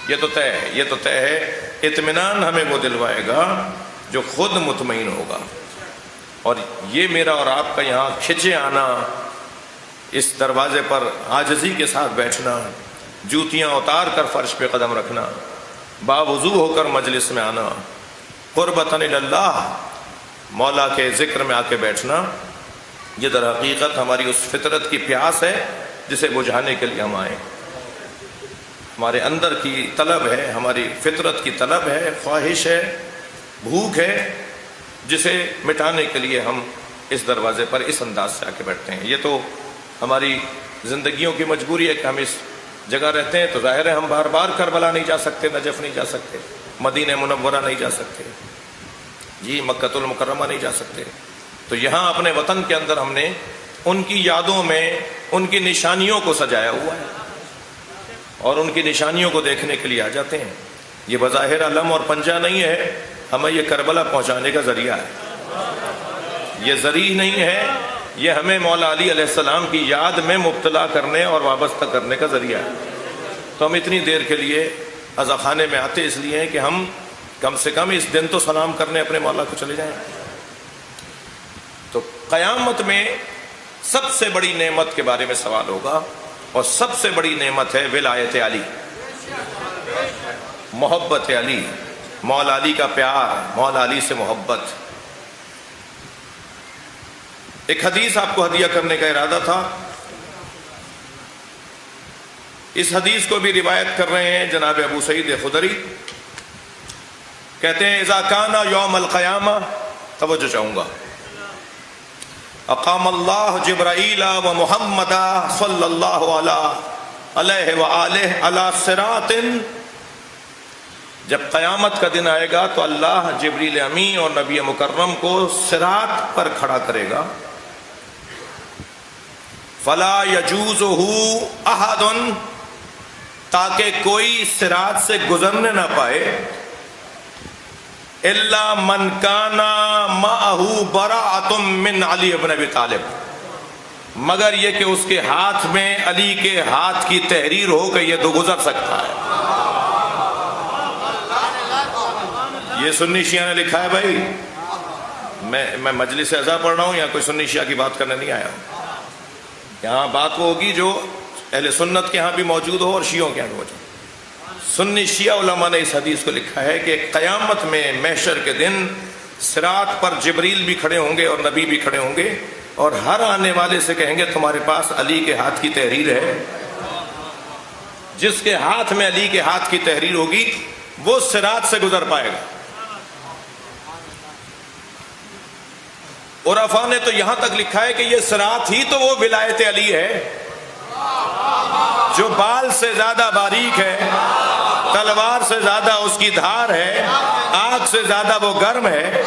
یہ تو طے ہے, یہ تو طے ہے. اطمینان ہمیں وہ دلوائے گا جو خود مطمئن ہوگا. اور یہ میرا اور آپ کا یہاں کھچے آنا, اس دروازے پر عاجزی کے ساتھ بیٹھنا, جوتیاں اتار کر فرش پہ قدم رکھنا, باوضو ہو کر مجلس میں آنا, قربتاً اللہ مولا کے ذکر میں آ کے بیٹھنا, یہ در حقیقت ہماری اس فطرت کی پیاس ہے جسے بجھانے کے لیے ہم آئے. ہمارے اندر کی طلب ہے, ہماری فطرت کی طلب ہے, خواہش ہے, بھوک ہے, جسے مٹانے کے لیے ہم اس دروازے پر اس انداز سے آ کے بیٹھتے ہیں. یہ تو ہماری زندگیوں کی مجبوری ہے کہ ہم اس جگہ رہتے ہیں. تو ظاہر ہے ہم بار بار کربلا نہیں جا سکتے, نجف نہیں جا سکتے, مدینہ منورہ نہیں جا سکتے, جی مکۃ المکرمہ نہیں جا سکتے. تو یہاں اپنے وطن کے اندر ہم نے ان کی یادوں میں ان کی نشانیوں کو سجایا ہوا ہے اور ان کی نشانیوں کو دیکھنے کے لیے آ جاتے ہیں. یہ بظاہر علم اور پنجہ نہیں ہے, ہمیں یہ کربلا پہنچانے کا ذریعہ ہے. یہ ذریعہ نہیں ہے, یہ ہمیں مولا علی علیہ السلام کی یاد میں مبتلا کرنے اور وابستہ کرنے کا ذریعہ ہے. تو ہم اتنی دیر کے لیے عزا خانے میں آتے اس لیے ہیں کہ ہم کم سے کم اس دن تو سلام کرنے اپنے مولا کو چلے جائیں. تو قیامت میں سب سے بڑی نعمت کے بارے میں سوال ہوگا، اور سب سے بڑی نعمت ہے ولایت علی، محبت علی، مولا علی کا پیار، مولا علی سے محبت. ایک حدیث آپ کو ہدیہ کرنے کا ارادہ تھا. اس حدیث کو بھی روایت کر رہے ہیں جناب ابو سعید خدری. کہتے ہیں اذا کان یوم القیامہ، توجہ چاہوں گا، اقام اللہ جبرائیل و محمد صلی اللہ علیہ وآلہ علی صراط. جب قیامت کا دن آئے گا تو اللہ جبریل امی اور نبی مکرم کو صراط پر کھڑا کرے گا. فلا یجوزہ احد، تاکہ کوئی صراط سے گزرنے نہ پائے، الا من کان معہ براءۃ من علی بن ابی طالب، مگر یہ کہ اس کے ہاتھ میں علی کے ہاتھ کی تحریر ہو کہ یہ تو گزر سکتا ہے. یہ سنی شیعہ نے لکھا ہے. بھائی میں مجلس اعزا پڑھ رہا ہوں، یا کوئی سنی شیعہ کی بات کرنے نہیں آیا ہوں. یہاں بات وہ ہوگی جو اہل سنت کے ہاں بھی موجود ہو اور شیعوں کے ہاں بھی موجود. سنی شیعہ علماء نے اس حدیث کو لکھا ہے کہ قیامت میں محشر کے دن صراط پر جبریل بھی کھڑے ہوں گے اور نبی بھی کھڑے ہوں گے، اور ہر آنے والے سے کہیں گے تمہارے پاس علی کے ہاتھ کی تحریر ہے. جس کے ہاتھ میں علی کے ہاتھ کی تحریر ہوگی وہ صراط سے گزر پائے گا. عرفاء نے تو یہاں تک لکھا ہے کہ یہ صراط ہی تو وہ ولایت علی ہے جو بال سے زیادہ باریک ہے، تلوار سے زیادہ اس کی دھار ہے، آگ سے زیادہ وہ گرم ہے.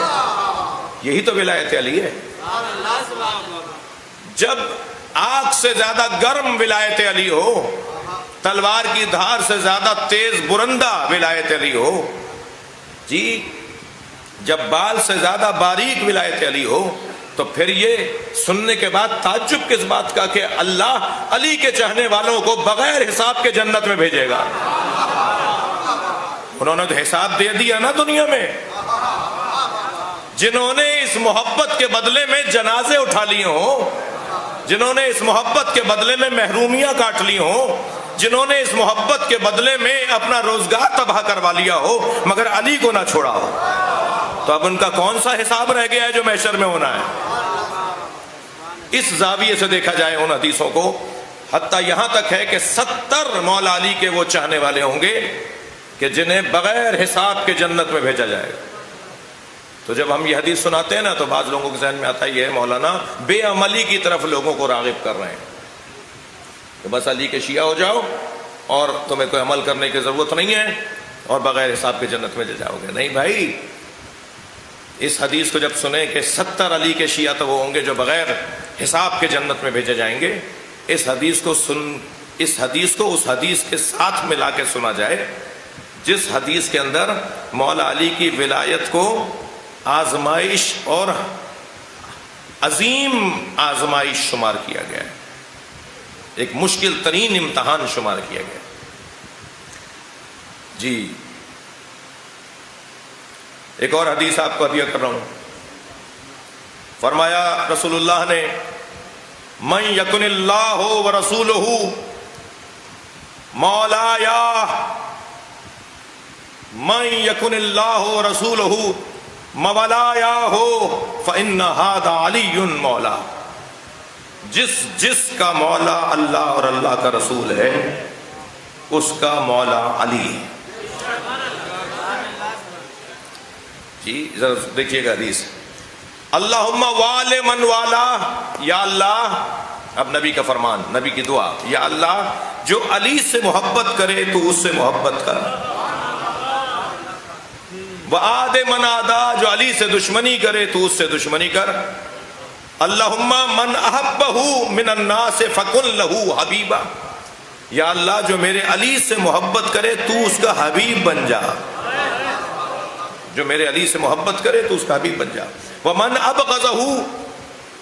یہی تو ولایت علی ہے. جب آگ سے زیادہ گرم ولایت علی ہو، تلوار کی دھار سے زیادہ تیز برندہ ولایت علی ہو، جی جب بال سے زیادہ باریک ولایت علی ہو، تو پھر یہ سننے کے بعد تعجب کس بات کا کہ اللہ علی کے چاہنے والوں کو بغیر حساب کے جنت میں بھیجے گا. انہوں نے تو حساب دے دیا نا دنیا میں. جنہوں نے اس محبت کے بدلے میں جنازے اٹھا لیے ہوں، جنہوں نے اس محبت کے بدلے میں محرومیاں کاٹ لی ہوں، جنہوں نے اس محبت کے بدلے میں اپنا روزگار تباہ کروا لیا ہو مگر علی کو نہ چھوڑا ہو، تو اب ان کا کون سا حساب رہ گیا ہے جو محشر میں ہونا ہے. اس زاویے سے دیکھا جائے ان حدیثوں کو، حتیٰ یہاں تک ہے کہ 70 مولا علی کے وہ چاہنے والے ہوں گے کہ جنہیں بغیر حساب کے جنت میں بھیجا جائے گا. تو جب ہم یہ حدیث سناتے ہیں نا تو بعض لوگوں کے ذہن میں آتا ہے مولانا بے عملی کی طرف لوگوں کو راغب کر رہے ہیں کہ بس علی کے شیعہ ہو جاؤ اور تمہیں کوئی عمل کرنے کی ضرورت نہیں ہے اور بغیر حساب کے جنت میں جاؤ گے. نہیں بھائی، اس حدیث کو جب سنیں کہ 70 علی کے شیعہ تو وہ ہوں گے جو بغیر حساب کے جنت میں بھیجے جائیں گے، اس حدیث کو اس حدیث کے ساتھ ملا کے سنا جائے جس حدیث کے اندر مولا علی کی ولایت کو آزمائش اور عظیم آزمائش شمار کیا گیا ہے، ایک مشکل ترین امتحان شمار کیا گیا. جی ایک اور حدیث آپ کو ہدیہ کر رہا ہوں. فرمایا رسول اللہ نے من یکن اللہ ورسولہ مولایا، من یکن اللہ ورسولہ مولایا فإن ھذا علی مولا. جس کا مولا اللہ اور اللہ کا رسول ہے اس کا مولا علی ہے. جی ذرا دیکھیے گا حدیث. اللہم وال من والا، یا اللہ، اب نبی کا فرمان، نبی کی دعا، یا اللہ جو علی سے محبت کرے تو اس سے محبت کر، وعاد من عادا، جو علی سے دشمنی کرے تو اس سے دشمنی کر. اللہم من احبہ من الناس فکن لہ حبیبا، یا اللہ جو میرے علی سے محبت کرے تو اس کا حبیب بن جا، جو میرے علی سے محبت کرے تو اس کا حبیب بن جا. ومن ابغضہ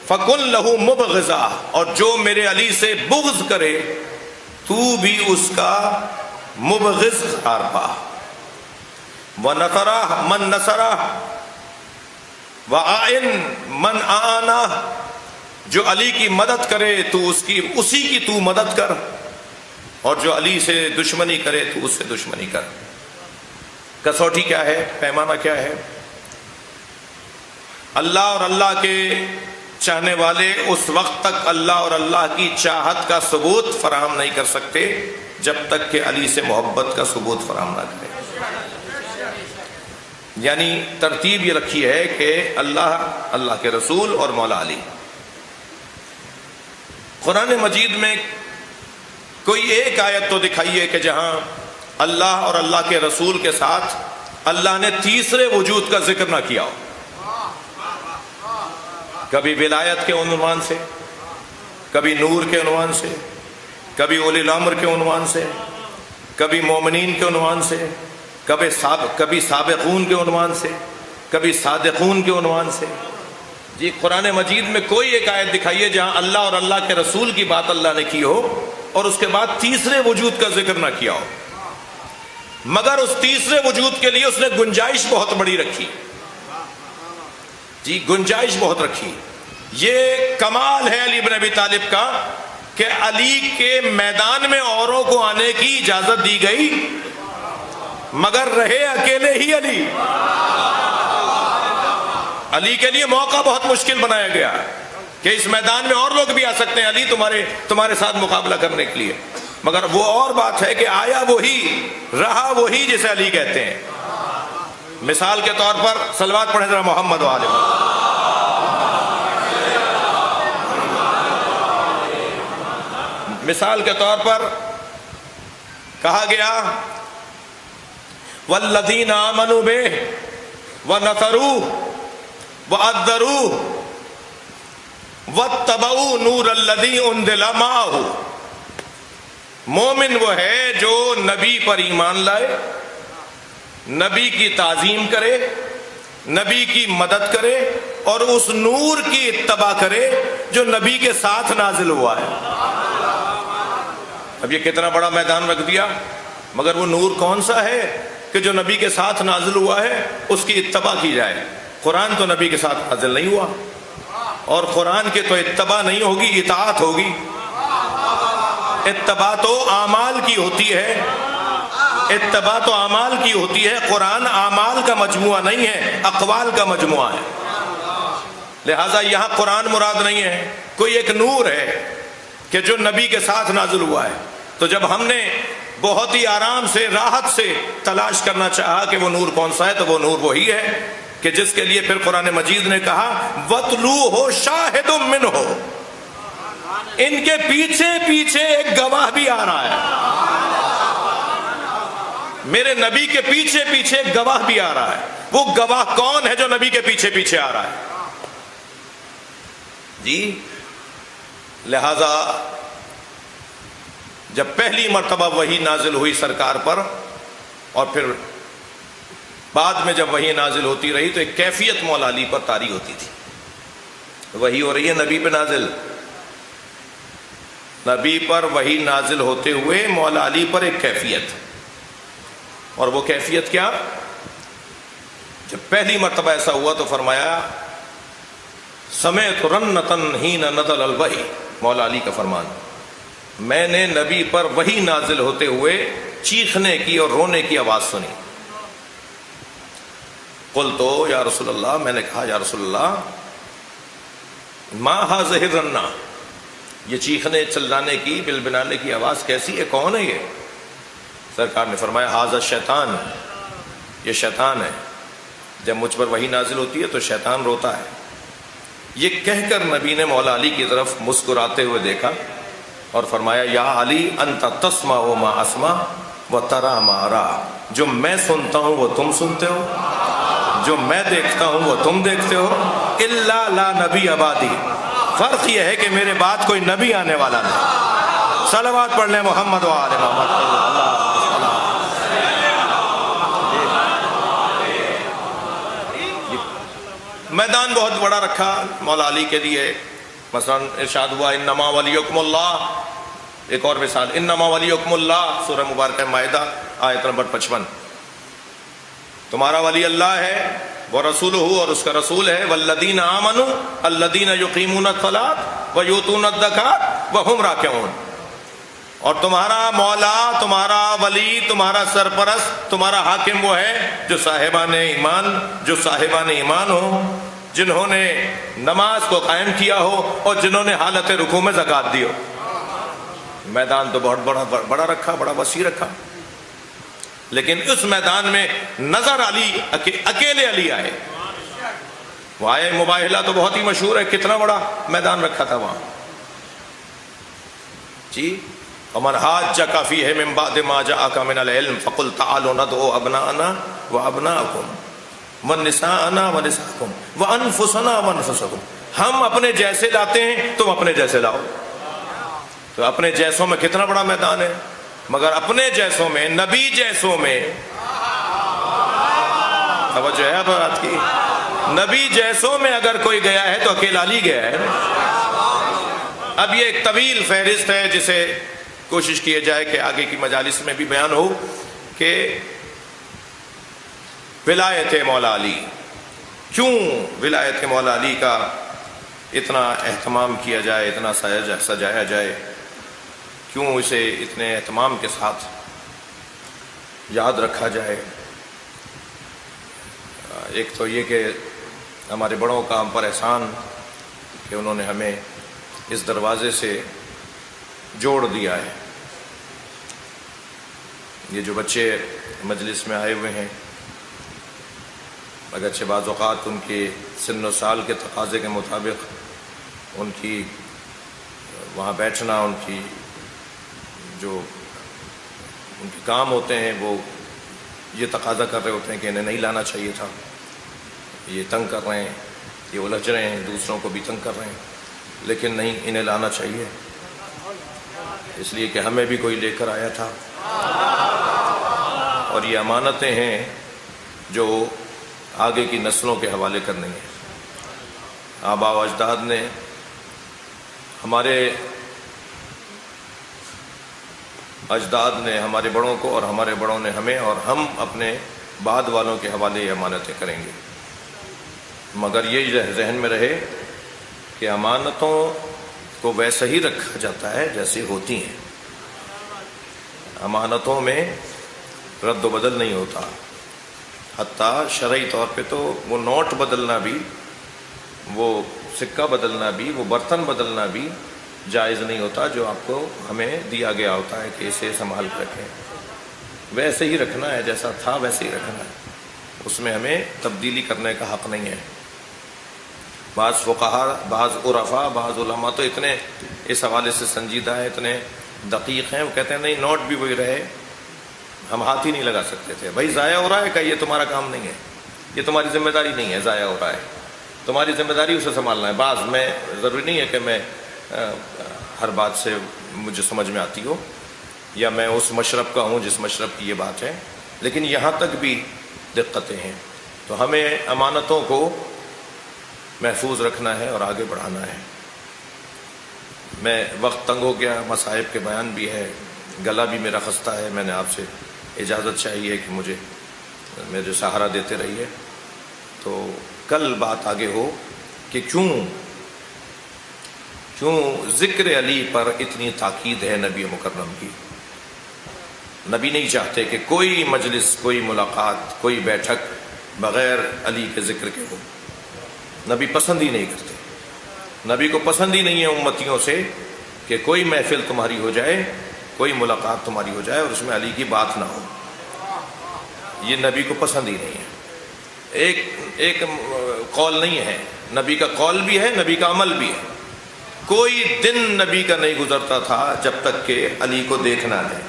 فکن لہ مبغضا، اور جو میرے علی سے بغض کرے تو بھی اس کا مبغض قرار پا. وَنَصَرَهُ مَن نَصَرَهُ وَأَعِن مَن أَعَانَهُ، جو علی کی مدد کرے تو اسی کی تو مدد کر، اور جو علی سے دشمنی کرے تو اس سے دشمنی کر۔ کسوٹی کیا ہے، پیمانہ کیا ہے؟ اللہ اور اللہ کے چاہنے والے اس وقت تک اللہ اور اللہ کی چاہت کا ثبوت فراہم نہیں کر سکتے جب تک کہ علی سے محبت کا ثبوت فراہم نہ کرے۔ یعنی ترتیب یہ رکھی ہے کہ اللہ، اللہ کے رسول اور مولا علی۔ قرآن مجید میں کوئی ایک آیت تو دکھائیے کہ جہاں اللہ اور اللہ کے رسول کے ساتھ اللہ نے تیسرے وجود کا ذکر نہ کیا ہو، کبھی ولایت کے عنوان سے، کبھی نور کے عنوان سے، کبھی اولی الامر کے عنوان سے، کبھی مومنین کے عنوان سے، کبھی سابقون کے عنوان سے، کبھی صادقون کے عنوان سے۔ جی قرآن مجید میں کوئی ایک آیت دکھائیے جہاں اللہ اور اللہ کے رسول کی بات اللہ نے کی ہو اور اس کے بعد تیسرے وجود کا ذکر نہ کیا ہو، مگر اس تیسرے وجود کے لیے اس نے گنجائش بہت بڑی رکھی۔ جی گنجائش بہت رکھی۔ یہ کمال ہے علی بن ابی طالب کا کہ علی کے میدان میں اوروں کو آنے کی اجازت دی گئی مگر رہے اکیلے ہی علی۔ علی کے لیے موقع بہت مشکل بنایا گیا کہ اس میدان میں اور لوگ بھی آ سکتے ہیں علی تمہارے ساتھ مقابلہ کرنے کے لیے، مگر وہ اور بات ہے کہ آیا وہی، رہا وہی جسے علی کہتے ہیں۔ مثال کے طور پر صلوات پڑھیں ذرا محمد وآلہ محمد۔ مثال کے طور پر کہا گیا والذین آمنوا بہ ونصروہ وعذروہ واتبعوا نور الذی انزل معہ۔ مومن وہ ہے جو نبی پر ایمان لائے، نبی کی تعظیم کرے، نبی کی مدد کرے اور اس نور کی اتباع کرے جو نبی کے ساتھ نازل ہوا ہے۔ اب یہ کتنا بڑا میدان رکھ دیا، مگر وہ نور کون سا ہے کہ جو نبی کے ساتھ نازل ہوا ہے اس کی اتباع کی جائے۔ قرآن تو نبی کے ساتھ نازل نہیں ہوا، اور قرآن کے تو اتباع نہیں ہوگی، اطاعت ہوگی۔ اتباع تو اعمال کی ہوتی ہے، اتباع تو اعمال کی ہوتی ہے۔ قرآن اعمال کا مجموعہ نہیں ہے، اقوال کا مجموعہ ہے۔ لہٰذا یہاں قرآن مراد نہیں ہے، کوئی ایک نور ہے کہ جو نبی کے ساتھ نازل ہوا ہے۔ تو جب ہم نے بہت ہی آرام سے، راحت سے تلاش کرنا چاہا کہ وہ نور کون سا ہے، تو وہ نور وہی ہے کہ جس کے لیے پھر قرآن مجید نے کہا وَاتْلُوهُ شَاهِدٌ مِّنْهُ، ان کے پیچھے پیچھے ایک گواہ بھی آ رہا ہے، میرے نبی کے پیچھے پیچھے ایک گواہ بھی آ رہا ہے۔ وہ گواہ کون ہے جو نبی کے پیچھے پیچھے آ رہا ہے؟ جی لہذا جب پہلی مرتبہ وحی نازل ہوئی سرکار پر، اور پھر بعد میں جب وحی نازل ہوتی رہی، تو ایک کیفیت مولا علی پر طاری ہوتی تھی۔ وحی ہو رہی ہے نبی پہ نازل، نبی پر وحی نازل ہوتے ہوئے مولا علی پر ایک کیفیت، اور وہ کیفیت کیا؟ جب پہلی مرتبہ ایسا ہوا تو فرمایا سمعت رنتن حین نزل الوحی، مولا علی کا فرمان، میں نے نبی پر وحی نازل ہوتے ہوئے چیخنے کی اور رونے کی آواز سنی۔ قلت یا رسول اللہ، میں نے کہا یا رسول اللہ ما ھذہ الرنہ، یہ چیخنے چلانے کی بلبلانے کی آواز کیسی ہے، کون ہے یہ؟ سرکار نے فرمایا ھذا الشیطان، یہ شیطان ہے، جب مجھ پر وحی نازل ہوتی ہے تو شیطان روتا ہے۔ یہ کہہ کر نبی نے مولا علی کی طرف مسکراتے ہوئے دیکھا اور فرمایا یا علی انت تسمع ما اسمع وترى ما ارى، جو میں سنتا ہوں وہ تم سنتے ہو، جو میں دیکھتا ہوں وہ تم دیکھتے ہو، الا لا نبی بعدی، فرق یہ ہے کہ میرے بعد کوئی نبی آنے والا نہیں۔ صلوات پڑھ لیں محمد وآل محمد۔ میدان بہت بڑا رکھا مولا علی کے لیے، مثلا ارشاد ہوا انما ولیکم اللہ، ایک اور مثال انما ولیکم اللہ، سورہ مبارکہ مائدہ آیت نمبر 55، تمہارا ولی اللہ ہے ورسولہ، اور اس کا رسول ہے، والذین آمنوا الذین یقیمون الصلاۃ ویؤتون الزکاۃ وہم راکعون، اور تمہارا مولا، تمہارا ولی، تمہارا سرپرست، تمہارا حاکم وہ ہے جو صاحبان ایمان ہو، جنہوں نے نماز کو قائم کیا ہو اور جنہوں نے حالت رکوع میں زکوٰۃ دی ہو۔ میدان تو بہت بڑا رکھا، بڑا وسیع رکھا، لیکن اس میدان میں نظر علی اکیلے علی آئے۔ وہ آئے، مباہلہ تو بہت ہی مشہور ہے، کتنا بڑا میدان رکھا تھا وہاں جی۔ وَمَنْ حَاجَّكَ فِيهِ مِنْ بَعْدِ مَا جَاءَكَ مِنَ الْعِلْمِ فَقُلْ تَعَالُوا نَدْعُوا أَبْنَاءَنَا وَأَبْنَاءَكُمْ وَالنِّسَاءَنَا وَنِسَاءَكُمْ وَأَنفُسَنَا وَأَنفُسَكُمْ، ہم اپنے جیسے لاتے ہیں، تم اپنے جیسے لاؤ۔ تو اپنے جیسوں میں کتنا بڑا میدان ہے، مگر اپنے جیسوں میں، نبی جیسوں میں، توجہ ہے بات کی، نبی جیسوں میں اگر کوئی گیا ہے تو اکیلا علی گیا ہے۔ اب یہ ایک طویل فہرست ہے جسے کوشش کیے جائے کہ آگے کی مجالس میں بھی بیان ہو کہ ولایت مولا علی، کیوں ولایت مولا علی کا اتنا اہتمام کیا جائے، اتنا سجایا جائے، کیوں اسے اتنے اہتمام کے ساتھ یاد رکھا جائے۔ ایک تو یہ کہ ہمارے بڑوں کا ہم پر احسان کہ انہوں نے ہمیں اس دروازے سے جوڑ دیا ہے۔ یہ جو بچے مجلس میں آئے ہوئے ہیں، اگرچہ بعض اوقات ان کے سن و سال کے تقاضے کے مطابق ان کی وہاں بیٹھنا، ان کی جو ان کے کام ہوتے ہیں وہ یہ تقاضا کر رہے ہوتے ہیں کہ انہیں نہیں لانا چاہیے تھا، یہ تنگ کر رہے ہیں، یہ الجھ رہے ہیں، دوسروں کو بھی تنگ کر رہے ہیں، لیکن نہیں، انہیں لانا چاہیے، اس لیے کہ ہمیں بھی کوئی لے کر آیا تھا، اور یہ امانتیں ہیں جو آگے کی نسلوں کے حوالے کرنی ہیں۔ آباء و اجداد نے، ہمارے اجداد نے ہمارے بڑوں کو، اور ہمارے بڑوں نے ہمیں، اور ہم اپنے بعد والوں کے حوالے یہ امانتیں کریں گے، مگر یہ ذہن میں رہے کہ امانتوں کو ویسا ہی رکھا جاتا ہے جیسے ہوتی ہیں، امانتوں میں رد و بدل نہیں ہوتا، حتیٰ شرعی طور پہ تو وہ نوٹ بدلنا بھی، وہ سکہ بدلنا بھی، وہ برتن بدلنا بھی جائز نہیں ہوتا، جو آپ کو ہمیں دیا گیا ہوتا ہے کہ اسے سنبھال کر رکھیں، ویسے ہی رکھنا ہے، جیسا تھا ویسے ہی رکھنا ہے، اس میں ہمیں تبدیلی کرنے کا حق نہیں ہے۔ بعض فقہا، بعض عرفا، بعض علماء تو اتنے اس حوالے سے سنجیدہ ہیں، اتنے دقیق ہیں، وہ کہتے ہیں نہیں، نوٹ بھی وہی رہے، ہم ہاتھ ہی نہیں لگا سکتے تھے۔ بھائی ضائع ہو رہا ہے کہ یہ تمہارا کام نہیں ہے، یہ تمہاری ذمہ داری نہیں ہے، ضائع ہو رہا ہے، تمہاری ذمہ داری اسے سنبھالنا ہے۔ بعض میں ضروری نہیں ہے کہ میں ہر بات سے مجھے سمجھ میں آتی ہو، یا میں اس مشرب کا ہوں جس مشرب کی یہ بات ہے، لیکن یہاں تک بھی دقتیں ہیں، تو ہمیں امانتوں کو محفوظ رکھنا ہے اور آگے بڑھانا ہے۔ میں وقت تنگ ہو گیا، مصائب کے بیان بھی ہے، گلا بھی میرا خستہ ہے، میں نے آپ سے اجازت چاہیے کہ مجھے میرے سہارا دیتے رہیے، تو کل بات آگے ہو کہ کیوں ذکر علی پر اتنی تاکید ہے نبی مکرم کی۔ نبی نہیں چاہتے کہ کوئی مجلس، کوئی ملاقات، کوئی بیٹھک بغیر علی کے ذکر کے ہو، نبی پسند ہی نہیں کرتے، نبی کو پسند ہی نہیں ہے امتیوں سے کہ کوئی محفل تمہاری ہو جائے، کوئی ملاقات تمہاری ہو جائے اور اس میں علی کی بات نہ ہو، یہ نبی کو پسند ہی نہیں ہے۔ ایک قول نہیں ہے، نبی کا قول بھی ہے، نبی کا عمل بھی ہے۔ کوئی دن نبی کا نہیں گزرتا تھا جب تک کہ علی کو دیکھنا ہے،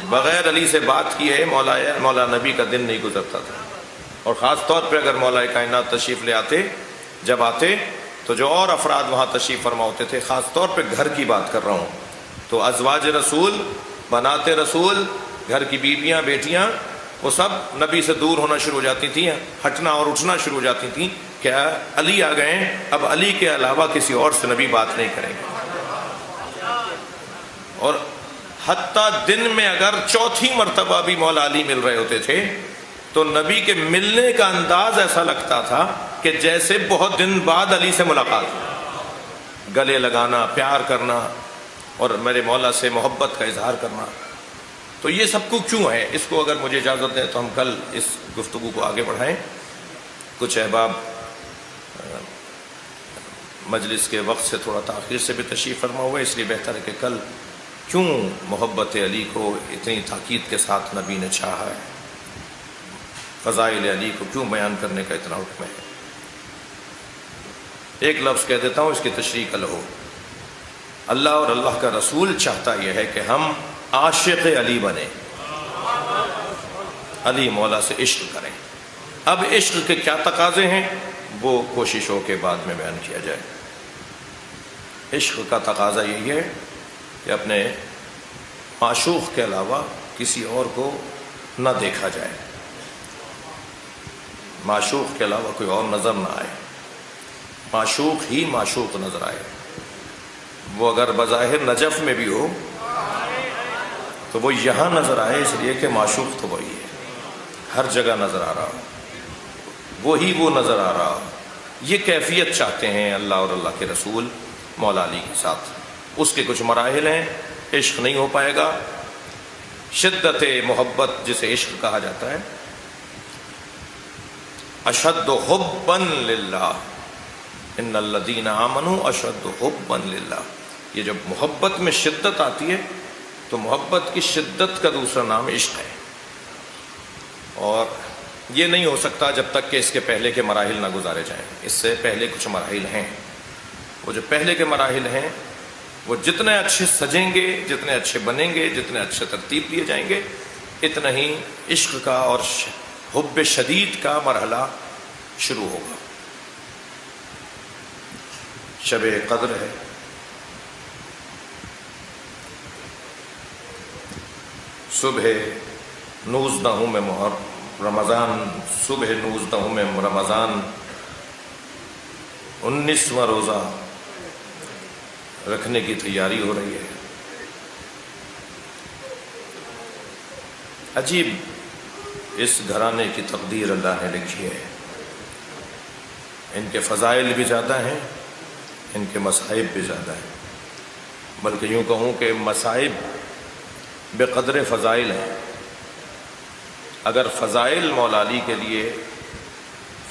بغیر علی سے بات کیے مولا نبی کا دن نہیں گزرتا تھا، اور خاص طور پہ اگر مولا کائنات تشریف لے آتے، جب آتے تو جو اور افراد وہاں تشریف فرما ہوتے تھے، خاص طور پہ گھر کی بات کر رہا ہوں، تو ازواج رسول، بنات رسول، گھر کی بیویاں، بیٹیاں، وہ سب نبی سے دور ہونا شروع ہو جاتی تھیں، ہٹنا اور اٹھنا شروع ہو جاتی تھیں، کیا علی آ گئے ہیں، اب علی کے علاوہ کسی اور سے نبی بات نہیں کریں گے۔ اور حتیٰ دن میں اگر چوتھی مرتبہ بھی مولا علی مل رہے ہوتے تھے تو نبی کے ملنے کا انداز ایسا لگتا تھا کہ جیسے بہت دن بعد علی سے ملاقات ہوئی، گلے لگانا، پیار کرنا اور میرے مولا سے محبت کا اظہار کرنا۔ تو یہ سب کچھ کیوں ہے؟ اس کو اگر مجھے اجازت دیں تو ہم کل اس گفتگو کو آگے بڑھائیں۔ کچھ احباب مجلس کے وقت سے تھوڑا تاخیر سے بھی تشریف فرما ہوا ہے، اس لیے بہتر ہے کہ کل کیوں محبت علی کو اتنی تاکید کے ساتھ نبی نے چاہا ہے، فضائل علی کو کیوں بیان کرنے کا اتنا حکم ہے۔ ایک لفظ کہہ دیتا ہوں، اس کی تشریح کل ہو۔ اللہ اور اللہ کا رسول چاہتا یہ ہے کہ ہم عاشق علی بنیں، علی مولا سے عشق کریں۔ اب عشق کے کیا تقاضے ہیں وہ کوشش ہو کے بعد میں بیان کیا جائے۔ عشق کا تقاضا یہی ہے کہ اپنے معشوق کے علاوہ کسی اور کو نہ دیکھا جائے، معشوق کے علاوہ کوئی اور نظر نہ آئے، معشوق ہی معشوق نظر آئے۔ وہ اگر بظاہر نجف میں بھی ہو تو وہ یہاں نظر آئے، اس لیے کہ معشوق تو وہی ہے، ہر جگہ نظر آ رہا ہو، وہی وہ نظر آ رہا ہو۔ یہ کیفیت چاہتے ہیں اللہ اور اللہ کے رسول مولا علی کے ساتھ۔ اس کے کچھ مراحل ہیں، عشق نہیں ہو پائے گا۔ شدت محبت جسے عشق کہا جاتا ہے، اشد حبا للہ، ان الذین آمنوا اشد حبا للہ۔ یہ جب محبت میں شدت آتی ہے تو محبت کی شدت کا دوسرا نام عشق ہے، اور یہ نہیں ہو سکتا جب تک کہ اس کے پہلے کے مراحل نہ گزارے جائیں۔ اس سے پہلے کچھ مراحل ہیں، وہ جو پہلے کے مراحل ہیں وہ جتنے اچھے سجیں گے، جتنے اچھے بنیں گے، جتنے اچھے ترتیب دیے جائیں گے، اتنا ہی عشق کا اور حب شدید کا مرحلہ شروع ہوگا۔ شب قدر ہے، صبح 19 میں رمضان، صبح 19 میں رمضان، 19واں روزہ رکھنے کی تیاری ہو رہی ہے۔ عجیب اس گھرانے کی تقدیر اللہ نے لکھی ہے۔ ان کے فضائل بھی زیادہ ہیں، ان کے مصائب بھی زیادہ ہیں، بلکہ یوں کہوں کہ مصائب بے قدر فضائل ہیں۔ اگر فضائل مولا علی کے لیے،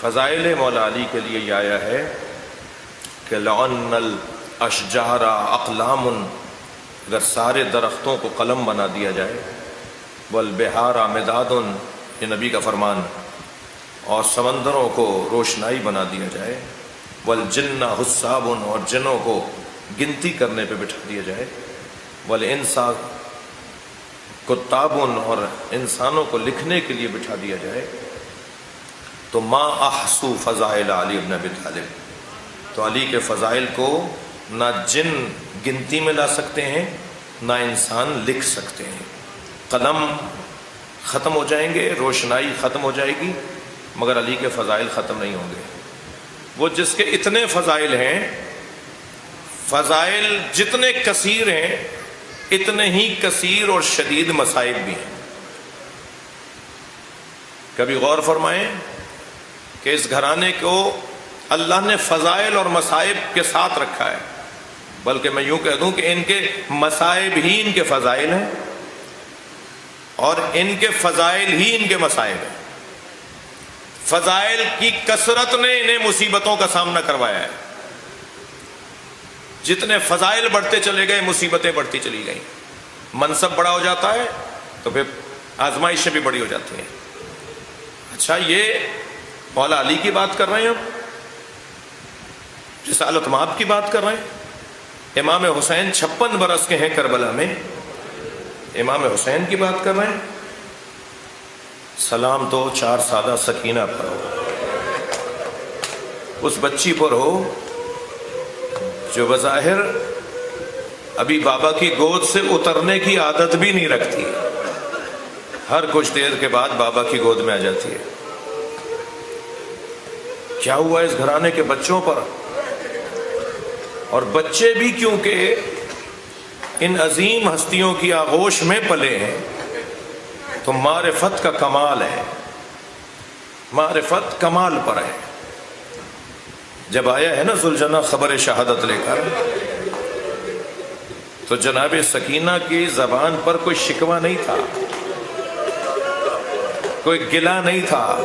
فضائل مولا علی کے لیے یہ آیا ہے کہ لعن الاشجار اقلام، اگر سارے درختوں کو قلم بنا دیا جائے، والبحار مداد، یہ نبی کا فرمان، اور سمندروں کو روشنائی بنا دیا جائے، والجن حساب، اور جنوں کو گنتی کرنے پہ بٹھا دیا جائے، والانس کتاب، اور انسانوں کو لکھنے کے لیے بٹھا دیا جائے، تو ما احصو فضائل علی بن ابی طالب، تو علی کے فضائل کو نہ جن گنتی میں لا سکتے ہیں، نہ انسان لکھ سکتے ہیں۔ قلم ختم ہو جائیں گے، روشنائی ختم ہو جائے گی، مگر علی کے فضائل ختم نہیں ہوں گے۔ وہ جس کے اتنے فضائل ہیں، فضائل جتنے کثیر ہیں اتنے ہی کثیر اور شدید مصائب بھی ہیں۔ کبھی غور فرمائیں کہ اس گھرانے کو اللہ نے فضائل اور مصائب کے ساتھ رکھا ہے، بلکہ میں یوں کہہ دوں کہ ان کے مصائب ہی ان کے فضائل ہیں، اور ان کے فضائل ہی ان کے مصائب ہیں۔ فضائل کی کثرت نے انہیں مصیبتوں کا سامنا کروایا ہے۔ جتنے فضائل بڑھتے چلے گئے، مصیبتیں بڑھتی چلی گئیں۔ منصب بڑا ہو جاتا ہے تو پھر آزمائشیں بھی بڑی ہو جاتی ہیں۔ اچھا، یہ مولا علی کی بات کر رہے ہیں، ہم رسالت مآب کی بات کر رہے ہیں۔ امام حسین 56 برس کے ہیں کربلا میں، امام حسین کی بات کر رہے ہیں۔ سلام تو 4 سالہ سکینہ پر ہو، اس بچی پر ہو جو بظاہر ابھی بابا کی گود سے اترنے کی عادت بھی نہیں رکھتی، ہر کچھ دیر کے بعد بابا کی گود میں آ جاتی ہے۔ کیا ہوا اس گھرانے کے بچوں پر؟ اور بچے بھی کیونکہ ان عظیم ہستیوں کی آغوش میں پلے ہیں تو معرفت کا کمال ہے، معرفت کمال پر ہے. جب آیا ہے نا ذوالجناح خبر شہادت لے کر، تو جناب سکینہ کی زبان پر کوئی شکوہ نہیں تھا، کوئی گلہ نہیں تھا،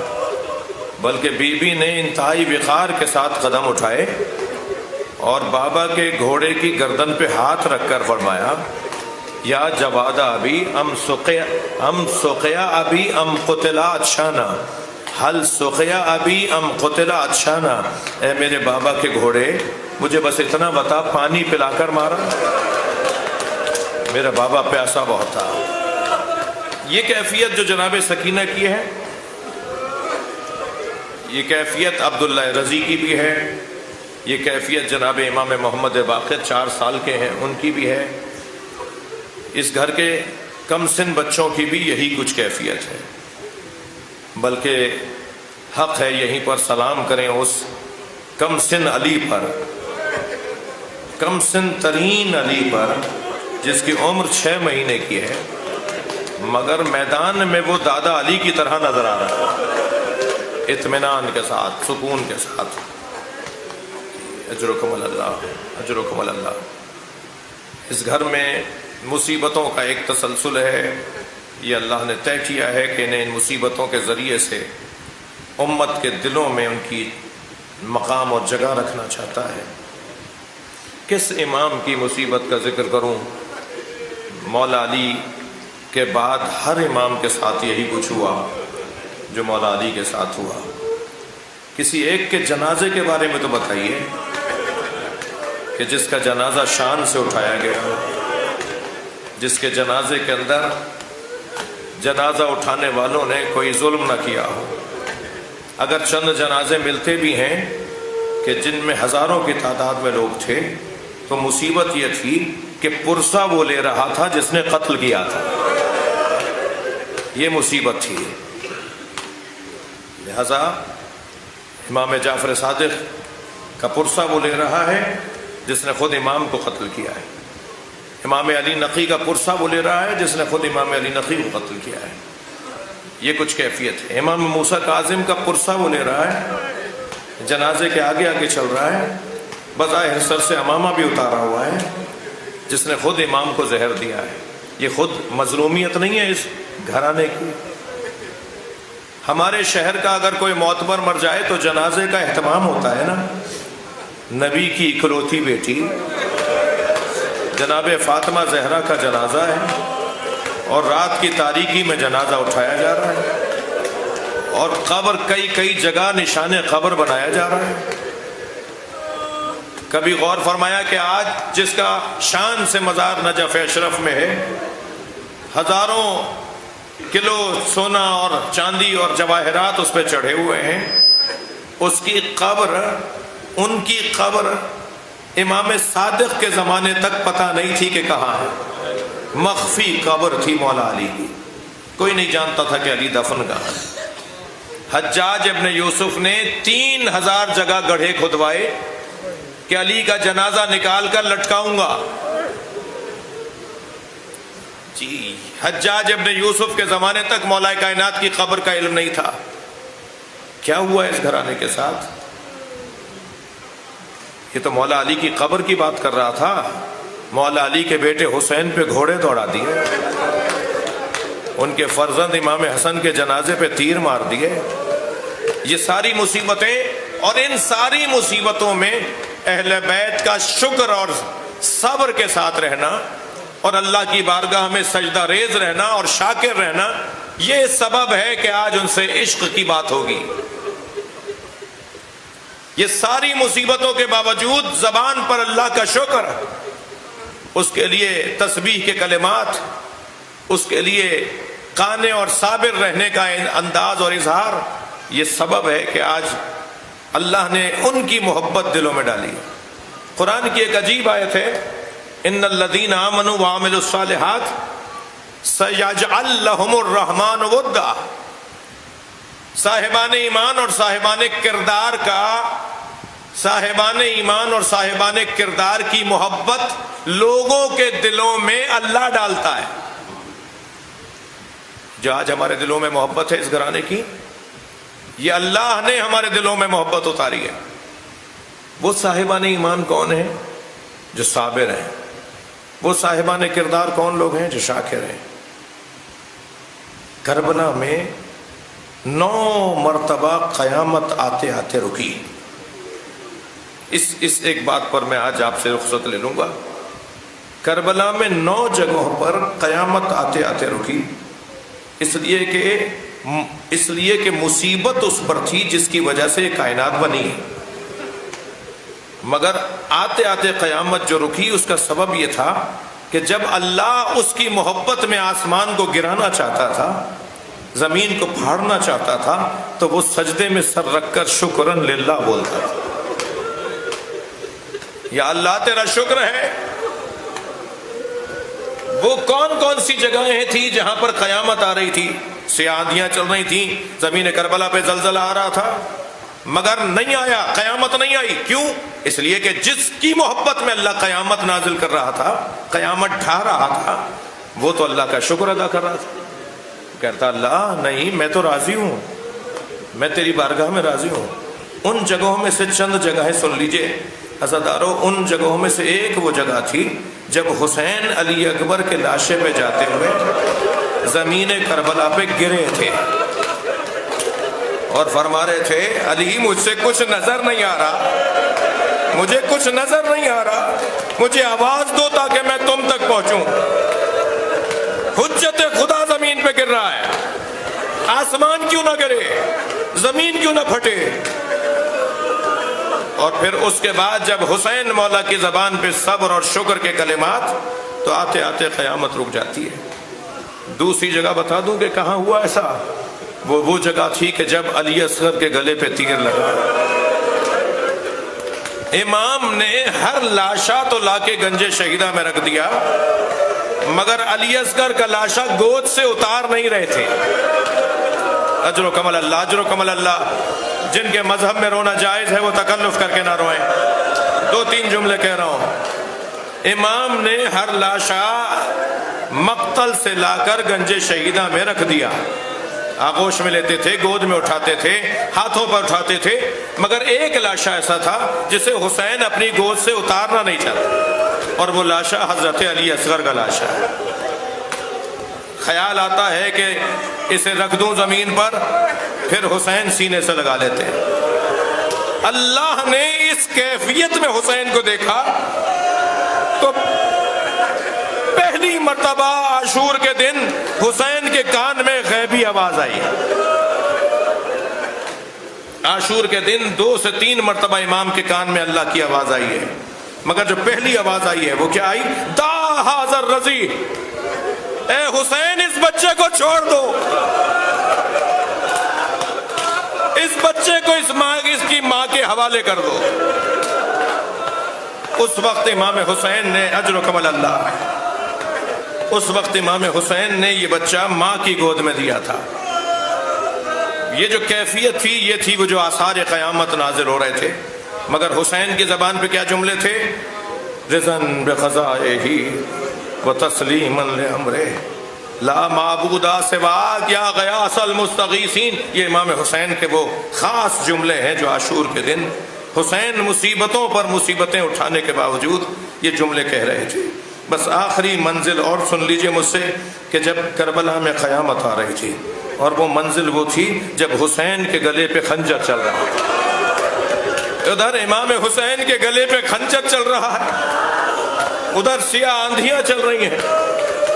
بلکہ بی بی نے انتہائی وقار کے ساتھ قدم اٹھائے اور بابا کے گھوڑے کی گردن پہ ہاتھ رکھ کر فرمایا، یا جواد ابی ام سقیا ابی ام قتلا عطشانا، حل سقیا ابی ام قتلا عطشانا. اے میرے بابا کے گھوڑے، مجھے بس اتنا بتا، پانی پلا کر مارا؟ میرا بابا پیاسا بہت تھا. یہ کیفیت جو جناب سکینہ کی ہے، یہ کیفیت عبداللہ رضی کی بھی ہے، یہ کیفیت جناب امام محمد باقر 4 سال کے ہیں ان کی بھی ہے. اس گھر کے کم سن بچوں کی بھی یہی کچھ کیفیت ہے. بلکہ حق ہے یہیں پر سلام کریں اس کم سن علی پر، کم سن ترین علی پر، جس کی عمر 6 مہینے کی ہے، مگر میدان میں وہ دادا علی کی طرح نظر آ رہا ہے، اطمینان کے ساتھ، سکون کے ساتھ. اجرکم اللہ، اجرکم اللہ. اس گھر میں مصیبتوں کا ایک تسلسل ہے. یہ اللہ نے طے کیا ہے کہ انہیں ان مصیبتوں کے ذریعے سے امت کے دلوں میں ان کی مقام اور جگہ رکھنا چاہتا ہے. کس امام کی مصیبت کا ذکر کروں؟ مولا علی کے بعد ہر امام کے ساتھ یہی کچھ ہوا جو مولا علی کے ساتھ ہوا. کسی ایک کے جنازے کے بارے میں تو بتائیے کہ جس کا جنازہ شان سے اٹھایا گیا، جس کے جنازے کے اندر جنازہ اٹھانے والوں نے کوئی ظلم نہ کیا ہو. اگر چند جنازے ملتے بھی ہیں کہ جن میں ہزاروں کی تعداد میں لوگ تھے، تو مصیبت یہ تھی کہ پرسہ وہ لے رہا تھا جس نے قتل کیا تھا. یہ مصیبت تھی. لہذا امام جعفر صادق کا پرسہ وہ لے رہا ہے جس نے خود امام کو قتل کیا ہے. امام علی نقی کا پرسہ وہ لے رہا ہے جس نے خود امام علی نقی کو قتل کیا ہے. یہ کچھ کیفیت ہے. امام موسیٰ کاظم کا پرسہ وہ لے رہا ہے، جنازے کے آگے آگے چل رہا ہے، بظاہر سر سے امامہ بھی اتارا ہوا ہے، جس نے خود امام کو زہر دیا ہے. یہ خود مظلومیت نہیں ہے اس گھرانے کی؟ ہمارے شہر کا اگر کوئی معتبر مر جائے تو جنازے کا اہتمام ہوتا ہے نا. نبی کی اکلوتی بیٹی جناب فاطمہ زہرا کا جنازہ ہے اور رات کی تاریکی میں جنازہ اٹھایا جا رہا ہے اور قبر کئی جگہ نشان قبر بنایا جا رہا ہے. کبھی غور فرمایا کہ آج جس کا شان سے مزار نجف اشرف میں ہے، ہزاروں کلو سونا اور چاندی اور جواہرات اس پہ چڑھے ہوئے ہیں، اس کی قبر، ان کی قبر امام صادق کے زمانے تک پتہ نہیں تھی کہ کہاں ہے. مخفی قبر تھی مولا علی کی، کوئی نہیں جانتا تھا کہ علی دفن کہاں ہے. حجاج ابن یوسف نے 3000 جگہ گڑھے کھدوائے کہ علی کا جنازہ نکال کر لٹکاؤں گا. جی، حجاج ابن یوسف کے زمانے تک مولا کائنات کی قبر کا علم نہیں تھا. کیا ہوا اس گھرانے کے ساتھ؟ یہ تو مولا علی کی قبر کی بات کر رہا تھا. مولا علی کے بیٹے حسین پہ گھوڑے دوڑا دیے، ان کے فرزند امام حسن کے جنازے پہ تیر مار دیے. یہ ساری مصیبتیں، اور ان ساری مصیبتوں میں اہل بیت کا شکر اور صبر کے ساتھ رہنا اور اللہ کی بارگاہ میں سجدہ ریز رہنا اور شاکر رہنا، یہ سبب ہے کہ آج ان سے عشق کی بات ہوگی. یہ ساری مصیبتوں کے باوجود زبان پر اللہ کا شکر، اس کے لیے تسبیح کے کلمات، اس کے لیے قانے اور صابر رہنے کا انداز اور اظہار، یہ سبب ہے کہ آج اللہ نے ان کی محبت دلوں میں ڈالی. قرآن کی ایک عجیب آیت ہے، ان الذین آمنوا وعملوا الصالحات سیجعل لهم الرحمن ودا. صاحبان ایمان اور صاحبان کردار کا، صاحبان ایمان اور صاحبان کردار کی محبت لوگوں کے دلوں میں اللہ ڈالتا ہے. جو آج ہمارے دلوں میں محبت ہے اس گھرانے کی، یہ اللہ نے ہمارے دلوں میں محبت اتاری ہے۔ وہ صاحبان ایمان کون ہیں؟ جو صابر ہیں۔ وہ صاحبان کردار کون لوگ ہیں؟ جو شاکر ہیں۔ کربلا میں 9 مرتبہ قیامت آتے آتے رکی۔ اس ایک بات پر میں آج آپ سے رخصت لے لوں گا۔ کربلا میں 9 جگہوں پر قیامت آتے آتے رکی، اس لیے کہ مصیبت اس پر تھی جس کی وجہ سے یہ کائنات بنی ہے۔ مگر آتے آتے قیامت جو رکی اس کا سبب یہ تھا کہ جب اللہ اس کی محبت میں آسمان کو گرانا چاہتا تھا، زمین کو پھاڑنا چاہتا تھا، تو وہ سجدے میں سر رکھ کر شکرن للہ بولتا تھا، یا اللہ تیرا شکر ہے۔ وہ کون سی جگہیں تھی جہاں پر قیامت آ رہی تھی؟ سیاہ آندھیاں چل رہی تھیں، زمین کربلا پہ زلزلہ آ رہا تھا، مگر نہیں آیا، قیامت نہیں آئی۔ کیوں؟ اس لیے کہ جس کی محبت میں اللہ قیامت نازل کر رہا تھا، قیامت ڈھا رہا تھا، وہ تو اللہ کا شکر ادا کر رہا تھا۔ کہتا اللہ نہیں، میں تو راضی ہوں، میں تیری بارگاہ میں راضی ہوں۔ ان جگہوں میں سے چند جگہیں سن لیجئے عزادارو۔ ان جگہوں میں سے ایک وہ جگہ تھی جب حسین علی اکبر کے لاشے پہ جاتے ہوئے زمین کربلا پہ گرے تھے اور فرما رہے تھے علی مجھ سے کچھ نظر نہیں آ رہا، مجھے کچھ نظر نہیں آ رہا، مجھے آواز دو تاکہ میں تم تک پہنچوں۔ حجت خدا زمین پہ گر رہا ہے، آسمان کیوں نہ گرے، زمین کیوں نہ پھٹے۔ اور پھر اس کے بعد جب حسین مولا کی زبان پہ صبر اور شکر کے کلمات، تو آتے آتے قیامت رک جاتی ہے۔ دوسری جگہ بتا دوں کہ کہاں ہوا ایسا؟ وہ جگہ تھی کہ جب علی اصغر کے گلے پہ تیر لگا، امام نے ہر لاشا تو لا کے گنج شہیدہ میں رکھ دیا، مگر علی اصغر کا لاشا گود سے اتار نہیں رہے تھے۔ اجر و کمل اللہ، اجر و کمل اللہ۔ جن کے مذہب میں رونا جائز ہے وہ تکلف کر کے نہ روئیں۔ 2-3 جملے کہہ رہا ہوں۔ امام نے ہر لاشا مقتل سے لا کر گنج شہیدہ میں رکھ دیا، آغوش میں لیتے تھے، گود میں اٹھاتے تھے، ہاتھوں پر اٹھاتے تھے، مگر ایک لاشا ایسا تھا جسے حسین اپنی گود سے اتارنا نہیں چاہتا، اور وہ لاشا حضرت علی اصغر کا لاشا ہے۔ خیال آتا ہے کہ اسے رکھ دوں زمین پر، پھر حسین سینے سے لگا لیتے ہیں۔ اللہ نے اس کیفیت میں حسین کو دیکھا تو پہلی مرتبہ عاشور کے دن حسین کے کان میں غیبی آواز آئی۔ عاشور کے دن 2 سے 3 مرتبہ امام کے کان میں اللہ کی آواز آئی ہے، مگر جو پہلی آواز آئی ہے وہ کیا آئی؟ دا حاضر رضی، اے حسین اس بچے کو چھوڑ دو، اس بچے کو اس کی ماں کے حوالے کر دو۔ اس وقت امام حسین نے، اجر و کمل اللہ، اس وقت امام حسین نے یہ بچہ ماں کی گود میں دیا تھا۔ یہ جو کیفیت تھی یہ تھی وہ جو آثار قیامت نازل ہو رہے تھے، مگر حسین کی زبان پہ کیا جملے تھے؟ رضن بقضائہ وتسلیما لامرہ لا معبود سواک یا غیاث المستغیثین۔ یہ امام حسین کے وہ خاص جملے ہیں جو عاشور کے دن حسین مصیبتوں پر مصیبتیں اٹھانے کے باوجود یہ جملے کہہ رہے تھے۔ بس آخری منزل اور سن لیجئے مجھ سے کہ جب کربلا میں قیامت آ رہی تھی، اور وہ منزل وہ تھی جب حسین کے گلے پہ خنجر چل رہا تھا۔ ادھر امام حسین کے گلے پہ خنجر چل رہا ہے، ادھر سیاہ آندھیاں چل رہی ہیں،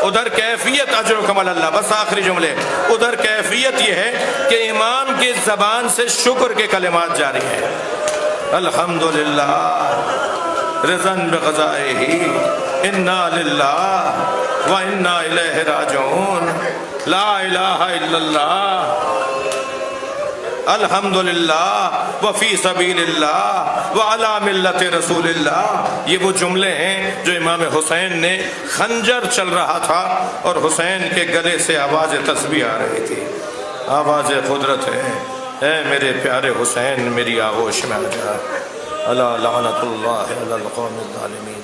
ادھر کیفیت، اجر و کمل اللہ، بس آخری جملے، ادھر کیفیت یہ ہے کہ امام کی زبان سے شکر کے کلمات جاری ہیں۔ الحمدللہ رضن بقضائہ انا للہ و انا الیہ راجعون، لا الہ الا اللہ، الحمدللہ وفی سبیل اللہ وعلی ملت رسول اللہ۔ یہ وہ جملے ہیں جو امام حسین نے، خنجر چل رہا تھا اور حسین کے گلے سے آواز تسبیح آ رہی تھی، آواز قدرت ہے، اے میرے پیارے حسین میری آغوش میں آ جا، الا لعنت اللہ علی القوم الظالمین۔